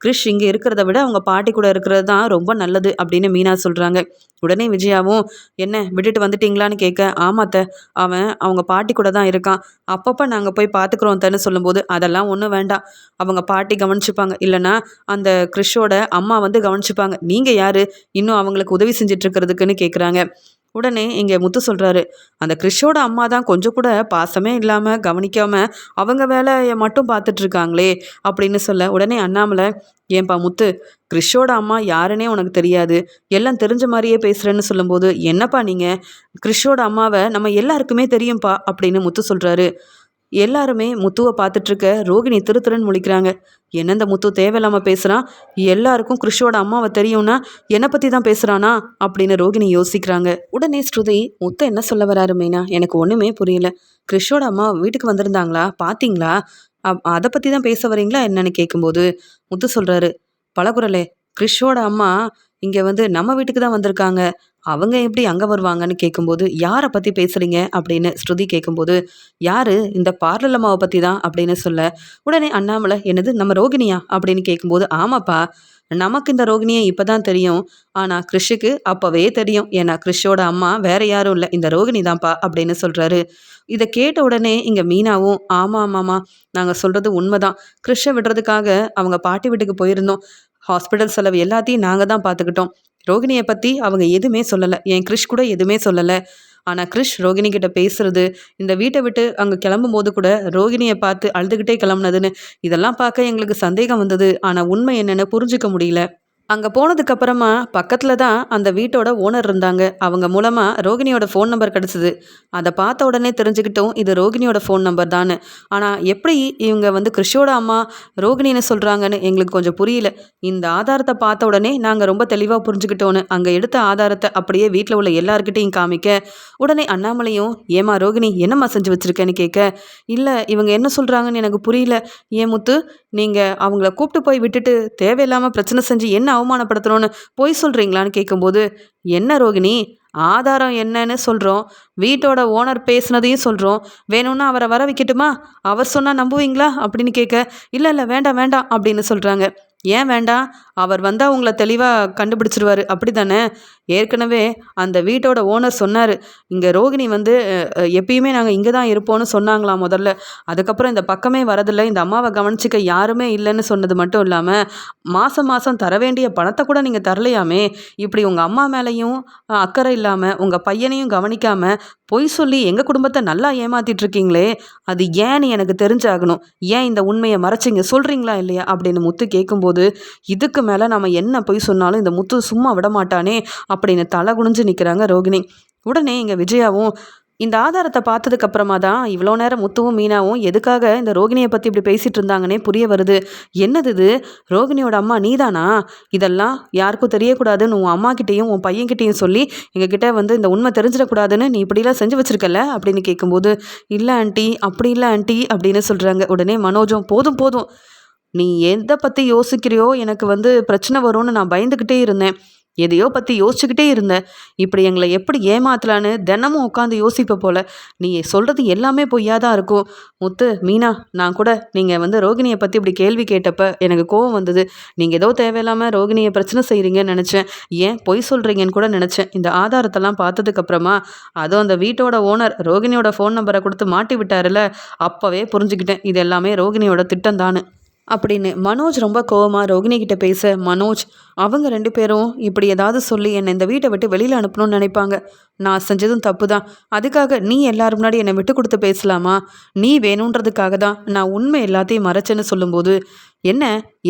கிறிஷ் இங்கே இருக்கிறத விட அவங்க பாட்டி கூட இருக்கிறது தான் ரொம்ப நல்லது அப்படின்னு மீனா சொல்கிறாங்க. உடனே விஜயாவும், என்ன விட்டுட்டு வந்துட்டீங்களான்னு கேட்க, ஆமாத்த, அவன் அவங்க பாட்டி கூட தான் இருக்கான். அப்பப்போ நாங்கள் போய் பார்த்துக்குறோம் தன்னு சொல்லும்போது, அதெல்லாம் ஒன்றும் வேண்டாம், அவங்க பாட்டி கவனிச்சுப்பாங்க, இல்லைனா அந்த கிறிஷோட அம்மா வந்து கவனிச்சுப்பாங்க. நீங்கள் யார் இன்னும் அவங்களுக்கு உதவி செஞ்சிட்ருக்கிறதுக்குன்னு கேட்குறாங்க. உடனே இங்கே முத்து சொல்கிறாரு, அந்த கிறிஷோட அம்மா தான் கொஞ்சம் கூட பாசமே இல்லாமல் கவனிக்காமல் அவங்க வேலையை மட்டும் பார்த்துட்ருக்காங்களே அப்படின்னு சொல்ல, உடனே அண்ணாமலை, ஏன்பா முத்து, கிறிஷோட அம்மா யாருன்னே உனக்கு தெரியாது, எல்லாம் தெரிஞ்ச மாதிரியே பேசுகிறேன்னு சொல்லும்போது, என்னப்பா நீங்கள், கிறிஷோட அம்மாவை நம்ம எல்லாருக்குமே தெரியும்ப்பா அப்படின்னு முத்து சொல்கிறாரு. எல்லாருமே முத்துவை பார்த்துட்ருக்க ரோகிணி திருன்னு முழிக்கிறாங்க. என்ன இந்த முத்து தேவையில்லாமல் பேசுகிறான், எல்லாருக்கும் கிறிஷோட அம்மாவை தெரியும்னா என்னை பற்றி தான் பேசுகிறானா அப்படின்னு ரோகிணி யோசிக்கிறாங்க. உடனே ஸ்ருதி, முத்து என்ன சொல்ல வராரு மீனா, எனக்கு ஒன்றுமே புரியல. கிறிஷோட அம்மா வீட்டுக்கு வந்திருந்தாங்களா, பார்த்தீங்களா, அதை பற்றி தான் பேச வரீங்களா என்னன்னு கேட்கும்போது முத்து சொல்கிறாரு, பலகுரலே, கிறிஷோட அம்மா இங்கே வந்து நம்ம வீட்டுக்கு தான் வந்திருக்காங்க, அவங்க எப்படி அங்கே வருவாங்கன்னு கேட்கும்போது, யாரை பற்றி பேசுகிறீங்க அப்படின்னு ஸ்ருதி கேட்கும்போது, யார், இந்த பார்லர் அம்மாவை பற்றி தான் அப்படின்னு சொல்ல, உடனே அண்ணாமலை, என்னது நம்ம ரோகிணியா அப்படின்னு கேட்கும்போது, ஆமாப்பா, நமக்கு இந்த ரோகிணியை இப்போ தான் தெரியும், ஆனால் கிறிஷுக்கு அப்போவே தெரியும். ஏன்னா கிறிஷோட அம்மா வேற யாரும் இல்லை, இந்த ரோகிணி தான்ப்பா அப்படின்னு சொல்கிறாரு. இதை கேட்ட உடனே இங்கே மீனாவும், ஆமாம், நாங்கள் சொல்கிறது உண்மைதான், கிறிஷை விடுறதுக்காக அவங்க பாட்டி வீட்டுக்கு போயிருந்தோம், ஹாஸ்பிட்டல் செலவு எல்லாத்தையும் நாங்கள் தான் பார்த்துக்கிட்டோம். ரோகிணியை பற்றி அவங்க எதுவுமே சொல்லலை, என் கிறிஷ் கூட எதுவுமே சொல்லலை. ஆனால் கிறிஷ் ரோகிணி கிட்ட பேசுறது, இந்த வீட்டை விட்டு அங்கே கிளம்பும் போது கூட ரோகிணியை பார்த்து அழுதுகிட்டே கிளம்புனதுன்னு, இதெல்லாம் பார்க்க எங்களுக்கு சந்தேகம் வந்தது. ஆனால் உண்மை என்னன்னு புரிஞ்சுக்க முடியல. அங்கே போனதுக்கப்புறமா பக்கத்தில் தான் அந்த வீட்டோட ஓனர் இருந்தாங்க. அவங்க மூலமாக ரோகிணியோட ஃபோன் நம்பர் கிடச்சிது. அதை பார்த்த உடனே தெரிஞ்சுக்கிட்டோம் இது ரோகிணியோட ஃபோன் நம்பர் தான். ஆனால் எப்படி இவங்க வந்து கிறிஷோட அம்மா ரோகிணின்னு சொல்கிறாங்கன்னு எங்களுக்கு கொஞ்சம் புரியல. இந்த ஆதாரத்தை பார்த்த உடனே நாங்கள் ரொம்ப தெளிவாக புரிஞ்சுக்கிட்டோன்னு அங்கே எடுத்த ஆதாரத்தை அப்படியே வீட்டில் உள்ள எல்லாருக்கிட்டையும் காமிக்க, உடனே அண்ணாமலையும், ஏமா ரோகிணி என்னம்மா செஞ்சு வச்சுருக்கேன்னு கேட்க, இல்லை இவங்க என்ன சொல்கிறாங்கன்னு எனக்கு புரியல. ஏன் முத்து, நீங்கள் அவங்கள கூப்பிட்டு போய் விட்டுட்டு தேவையில்லாமல் பிரச்சனை செஞ்சு என்ன அவமானப்படுத்தணும்னு பொய் சொல்கிறீங்களான்னு கேட்கும்போது, என்ன ரோகிணி, ஆதாரம் என்னன்னு சொல்கிறோம், வீட்டோட ஓனர் பேசுனதையும் சொல்கிறோம், வேணும்னா அவரை வர வைக்கட்டுமா, அவர் சொன்னால் நம்புவீங்களா அப்படின்னு கேட்க, இல்லை வேண்டாம் அப்படின்னு சொல்கிறாங்க. ஏன் வேண்டாம், அவர் வந்தால் உங்களை தெளிவாக கண்டுபிடிச்சிருவார் அப்படி தானே. ஏற்கனவே அந்த வீட்டோட ஓனர் சொன்னார், இங்கே ரோகிணி வந்து எப்பயுமே நாங்கள் இங்கே தான் இருப்போம்னு சொன்னாங்களாம் முதல்ல. அதுக்கப்புறம் இந்த பக்கமே வரதில்லை, இந்த அம்மாவை கவனிச்சிக்க யாருமே இல்லைன்னு சொன்னது மட்டும் இல்லாமல் மாதம் தர வேண்டிய பணத்தை கூட நீங்கள் தரலையாமே. இப்படி உங்கள் அம்மா மேலேயும் அக்கறை இல்லாமல் உங்கள் பையனையும் கவனிக்காமல் பொய் சொல்லி எங்கள் குடும்பத்தை நல்லா ஏமாத்திட்டு இருக்கீங்களே, அது ஏன்னு எனக்கு தெரிஞ்சாகணும். ஏன் இந்த உண்மையை மறைச்சிங்க, சொல்கிறீங்களா இல்லையா அப்படின்னு முத்து கேட்கும்போது, இதுக்கு மேலே நம்ம என்ன பொய் சொன்னாலும் இந்த முத்து சும்மா விட மாட்டானே அப்படின்னு தலை குனிஞ்சு நிற்கிறாங்க ரோகிணி. உடனே இங்கே விஜயாவும், இந்த ஆதாரத்தை பார்த்ததுக்கு அப்புறமா தான் இவ்வளோ நேரம் முத்துவும் மீனாவும் எதுக்காக இந்த ரோகிணியை பற்றி இப்படி பேசிகிட்டு இருந்தாங்கன்னே புரிய வருது. என்னது இது, ரோகிணியோட அம்மா நீதானா? இதெல்லாம் யாருக்கும் தெரியக்கூடாதுன்னு உன் அம்மாக்கிட்டேயும் உன் பையன்கிட்டையும் சொல்லி எங்ககிட்ட இந்த உண்மை தெரிஞ்சிடக்கூடாதுன்னு நீ இப்படிலாம் செஞ்சு வச்சிருக்கல அப்படின்னு கேட்கும்போது, இல்லை ஆண்டி, அப்படி இல்லை ஆண்டி அப்படின்னு சொல்கிறாங்க. உடனே மனோஜும், போதும் போதும், நீ எதை பற்றி யோசிக்கிறியோ எனக்கு பிரச்சனை வரும்னு நான் பயந்துக்கிட்டே இருந்தேன். எதையோ பற்றி யோசிச்சுக்கிட்டே இருந்தேன். இப்படி எங்களை எப்படி ஏமாத்தலான்னு தினமும் உட்காந்து யோசிப்ப போல. நீ சொல்கிறது எல்லாமே பொய்யா தான் இருக்கும். முத்து, மீனா, நான் கூட நீங்கள் ரோகிணியை பற்றி இப்படி கேள்வி கேட்டப்ப எனக்கு கோவம் வந்தது. நீங்கள் ஏதோ தேவையில்லாமல் ரோகிணியை பிரச்சனை செய்கிறீங்கன்னு நினச்சேன். ஏன் பொய் சொல்கிறீங்கன்னு கூட நினச்சேன். இந்த ஆதாரத்தெல்லாம் பார்த்ததுக்கப்புறமா அதுவும் அந்த வீட்டோட ஓனர் ரோகிணியோட ஃபோன் நம்பரை கொடுத்து மாட்டி விட்டாருல, அப்போவே புரிஞ்சுக்கிட்டேன் இது எல்லாமே ரோகிணியோட திட்டம் தான்னு அப்படின்னு. மனோஜ் ரொம்ப கோவமாக ரோகிணி கிட்ட பேச, மனோஜ், அவங்க 2 பேரும் இப்படி ஏதாவது சொல்லி என்னை இந்த வீட்டை விட்டு வெளியில் அனுப்பணும்னு நினைப்பாங்க. நான் செஞ்சதும் தப்பு தான். அதுக்காக நீ எல்லாரும் முன்னாடி என்னை விட்டு கொடுத்து பேசலாமா? நீ வேணுன்றதுக்காக தான் நான் உண்மை எல்லாத்தையும் மறைச்சேன்னு சொல்லும்போது, என்ன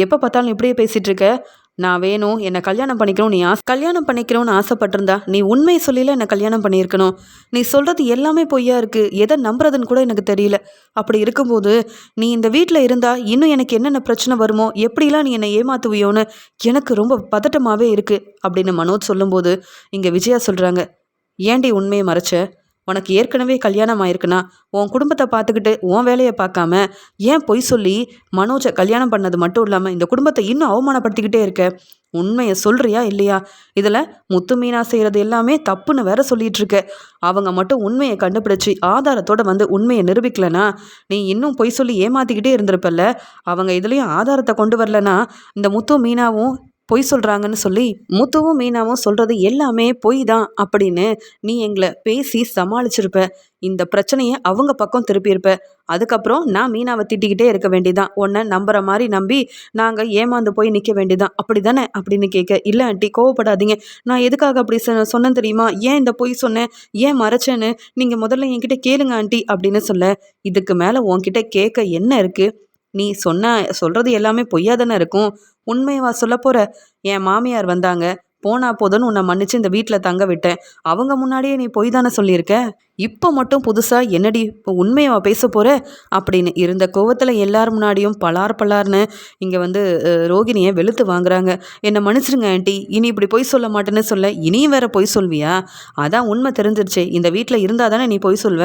எப்போ பார்த்தாலும் இப்படியே பேசிகிட்டு இருக்க? நான் வேணும் என்னை கல்யாணம் பண்ணிக்கணும், நீ கல்யாணம் பண்ணிக்கணும்னு ஆசைப்பட்டிருந்தா நீ உண்மையை சொல்லில என்னை கல்யாணம் பண்ணியிருக்கணும். நீ சொல்கிறது எல்லாமே பொய்யா இருக்குது. எதை நம்புறதுன்னு கூட எனக்கு தெரியல. அப்படி இருக்கும்போது நீ இந்த வீட்டில் இருந்தால் இன்னும் எனக்கு என்னென்ன பிரச்சனை வருமோ, எப்படிலாம் நீ என்னை ஏமாத்துவியோன்னு எனக்கு ரொம்ப பதட்டமாகவே இருக்குது அப்படின்னு மனோஜ் சொல்லும்போது, இங்கே விஜயா சொல்கிறாங்க, ஏண்டி உண்மையை மறைச்ச? உனக்கு ஏற்கனவே கல்யாணம் ஆயிருக்குன்னா உன் குடும்பத்தை பார்த்துக்கிட்டு உன் வேலையை பார்க்காம ஏன் பொய் சொல்லி மனோஜை கல்யாணம் பண்ணது மட்டும் இல்லாமல் இந்த குடும்பத்தை இன்னும் அவமானப்படுத்திக்கிட்டே இருக்க? உண்மையை சொல்றியா இல்லையா? இதில் முத்து மீனா செய்கிறது எல்லாமே தப்புன்னு வேற சொல்லிட்டு இருக்க. அவங்க மட்டும் உண்மையை கண்டுபிடிச்சி ஆதாரத்தோட உண்மையை நிரூபிக்கலனா நீ இன்னும் பொய் சொல்லி ஏமாத்திக்கிட்டே இருந்திருப்பல்ல. அவங்க இதுலேயும் ஆதாரத்தை கொண்டு வரலனா இந்த முத்து மீனாவும் பொய் சொல்கிறாங்கன்னு சொல்லி முத்துவும் மீனாவும் சொல்கிறது எல்லாமே பொய் தான் அப்படின்னு நீ எங்களை பேசி சமாளிச்சிருப்ப. இந்த பிரச்சனையை அவங்க பக்கம் திருப்பியிருப்ப. அதுக்கப்புறம் நான் மீனாவை திட்டிக்கிட்டே இருக்க வேண்டியதான். உன்னை நம்புற மாதிரி நம்பி நாங்கள் ஏமாந்து போய் நிற்க வேண்டியதான். அப்படி தானே அப்படின்னு கேட்க, இல்லை ஆண்டி கோவப்படாதீங்க, நான் எதுக்காக அப்படி சொன்னேன் தெரியுமா? ஏன் இந்த பொய் சொன்னேன், ஏன் மறைச்சேன்னு நீங்கள் முதல்ல என்கிட்ட கேளுங்க ஆண்டி அப்படின்னு சொல்ல, இதுக்கு மேலே உன்கிட்ட கேட்க என்ன இருக்குது? நீ சொல்கிறது எல்லாமே பொய்யா தானே இருக்கும். உண்மையவா சொல்ல போகிற? என் மாமியார் வந்தாங்க, போனா போதுன்னு உன்னை மன்னிச்சு இந்த வீட்டில் தங்க விட்டேன். அவங்க முன்னாடியே நீ பொய் தானே சொல்லியிருக்க. இப்போ மட்டும் புதுசாக என்னடி இப்போ உண்மையவா பேச போகிற அப்படின்னு இருந்த கோவத்தில் எல்லார் முன்னாடியும் பலார்னு இங்கே ரோகிணியை வெளுத்து வாங்குறாங்க. என்னை மன்னிச்சிருங்க ஆண்டி, இனி இப்படி பொய் சொல்ல மாட்டேன்னு சொல்ல இனியும் வேற பொய் சொல்வியா? அதான் உண்மை தெரிஞ்சிருச்சே, இந்த வீட்டில் இருந்தால் தானே நீ பொய் சொல்வ.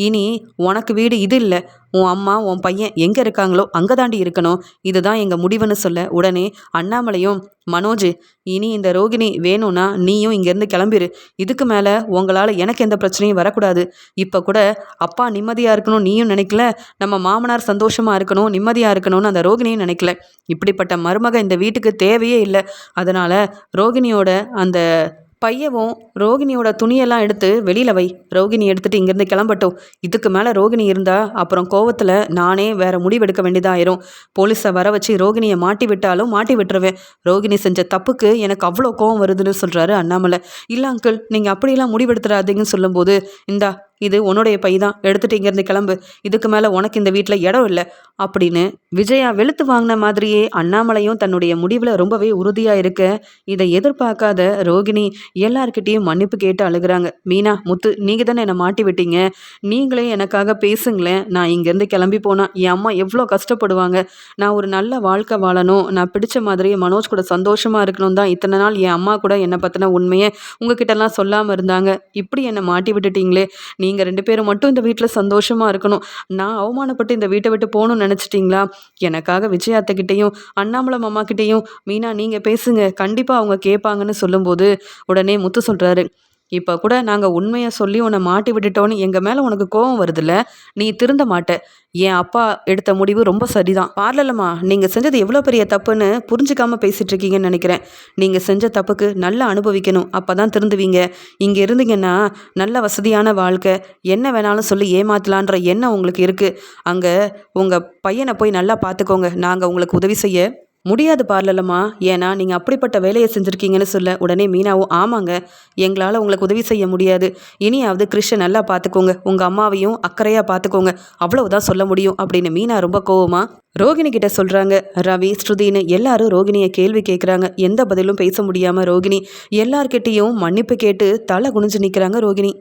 இனி உனக்கு வீடு இது இல்லை, உன் அம்மா உன் பையன் எங்கே இருக்காங்களோ அங்கே தாண்டி இருக்கணும். இதுதான் எங்கள் முடிவுன்னு சொல்ல, உடனே அண்ணாமலையும், மனோஜ், இனி இந்த ரோகிணி வேணும்னா நீயும் இங்கேருந்து கிளம்பிரு. இதுக்கு மேலே உங்களால் எனக்கு எந்த பிரச்சனையும் வரக்கூடாது. இப்போ கூட அப்பா நிம்மதியாக இருக்கணும் நீயும் நினைக்கல, நம்ம மாமனார் சந்தோஷமாக இருக்கணும் நிம்மதியாக இருக்கணும்னு அந்த ரோகிணியும் நினைக்கல. இப்படிப்பட்ட மருமக இந்த வீட்டுக்கு தேவையே இல்லை. அதனால் ரோகிணியோட அந்த பையவும் ரோகிணியோட துணியெல்லாம் எடுத்து வெளியில் வை. ரோகிணி எடுத்துகிட்டு இங்கேருந்து கிளம்பட்டும். இதுக்கு மேலே ரோகிணி இருந்தால் அப்புறம் கோவத்தில் நானே வேறு முடிவெடுக்க வேண்டியதாயிரும். போலீஸை வர வச்சு ரோகிணியை மாட்டி விட்டாலும் மாட்டி விட்டுருவேன். ரோகிணி செஞ்ச தப்புக்கு எனக்கு அவ்வளோ கோவம் வருதுன்னு சொல்கிறாரு அண்ணாமலை. இல்லை அங்கிள், நீங்கள் அப்படிலாம் முடிவெடுத்துடாதீங்கன்னு சொல்லும்போது, இந்தா இது உன்னுடைய பை தான், எடுத்துகிட்டு இங்கேருந்து கிளம்பு. இதுக்கு மேலே உனக்கு இந்த வீட்டில் இடம் இல்லை அப்படின்னு விஜயா வெளுத்து வாங்கின மாதிரியே அண்ணாமலையும் தன்னுடைய முடிவில் ரொம்பவே உறுதியாக இருக்க, இதை எதிர்பார்க்காத ரோகிணி எல்லார்கிட்டேயும் மன்னிப்பு கேட்டு அழுகிறாங்க. மீனா, முத்து, நீங்கள் தானே என்னை மாட்டி விட்டீங்க, நீங்களே எனக்காக பேசுங்களேன். நான் இங்கேருந்து கிளம்பி போனால் என் அம்மா எவ்வளோ கஷ்டப்படுவாங்க. நான் ஒரு நல்ல வாழ்க்கை வாழணும், நான் பிடிச்ச மாதிரியே மனோஜ் கூட சந்தோஷமாக இருக்கணும் தான் இத்தனை நாள் என் அம்மா கூட என்னை பற்றின உண்மையை உங்ககிட்டலாம் சொல்லாமல் இருந்தாங்க. இப்படி என்னை மாட்டி விட்டுட்டீங்களே, நீங்கள் 2 பேரும் மட்டும் இந்த வீட்டில் சந்தோஷமாக இருக்கணும், நான் அவமானப்பட்டு இந்த வீட்டை விட்டு போகணும்னு நினச்சிட்டிங்களா? எனக்காக விஜய் அத்தைக்கிட்டேயும் அண்ணாமலை மாமா கிட்டேயும் மீனா நீங்கள் பேசுங்க, கண்டிப்பாக அவங்க கேட்பாங்கன்னு சொல்லும்போது உடனே முத்து சொல்கிறாரு, இப்போ கூட நாங்கள் உண்மையை சொல்லி உன்னை மாட்டி விட்டுட்டோன்னு எங்கள் மேலே உனக்கு கோபம் வருதுல்ல, நீ திருந்த மாட்ட. என் அப்பா எடுத்த முடிவு ரொம்ப சரிதான். பார்லலம்மா, நீங்கள் செஞ்சது எவ்வளோ பெரிய தப்புன்னு புரிஞ்சுக்காமல் பேசிகிட்டு இருக்கீங்கன்னு நினைக்கிறேன். நீங்கள் செஞ்ச தப்புக்கு நல்லா அனுபவிக்கணும், அப்போ தான் திருந்துவீங்க. இங்கே இருந்தீங்கன்னா நல்ல வசதியான வாழ்க்கை, என்ன வேணாலும் சொல்லி ஏமாத்தலான்ற எண்ணம் உங்களுக்கு இருக்குது. அங்கே உங்கள் பையனை போய் நல்லா பார்த்துக்கோங்க, நாங்கள் உங்களுக்கு உதவி செய்ய முடியாது பார்லலம்மா, ஏன்னா நீங்கள் அப்படிப்பட்ட வேலையை செஞ்சுருக்கீங்கன்னு சொல்ல, உடனே மீனாவும், ஆமாங்க, எங்களால் உங்களுக்கு உதவி செய்ய முடியாது. இனியாவது கிறிஷை நல்லா பார்த்துக்கோங்க, உங்கள் அம்மாவையும் அக்கறையாக பார்த்துக்கோங்க, அவ்வளவுதான் சொல்ல முடியும் அப்படின்னு மீனா ரொம்ப கோவமாக ரோகிணி கிட்ட சொல்கிறாங்க. ரவி, ஸ்ருதின்னு எல்லாரும் ரோகிணியை கேள்வி கேட்குறாங்க. எந்த பதிலும் பேச முடியாமல் ரோகிணி எல்லார்கிட்டேயும் மன்னிப்பு கேட்டு தலை குனிஞ்சு நிற்கிறாங்க ரோகிணி.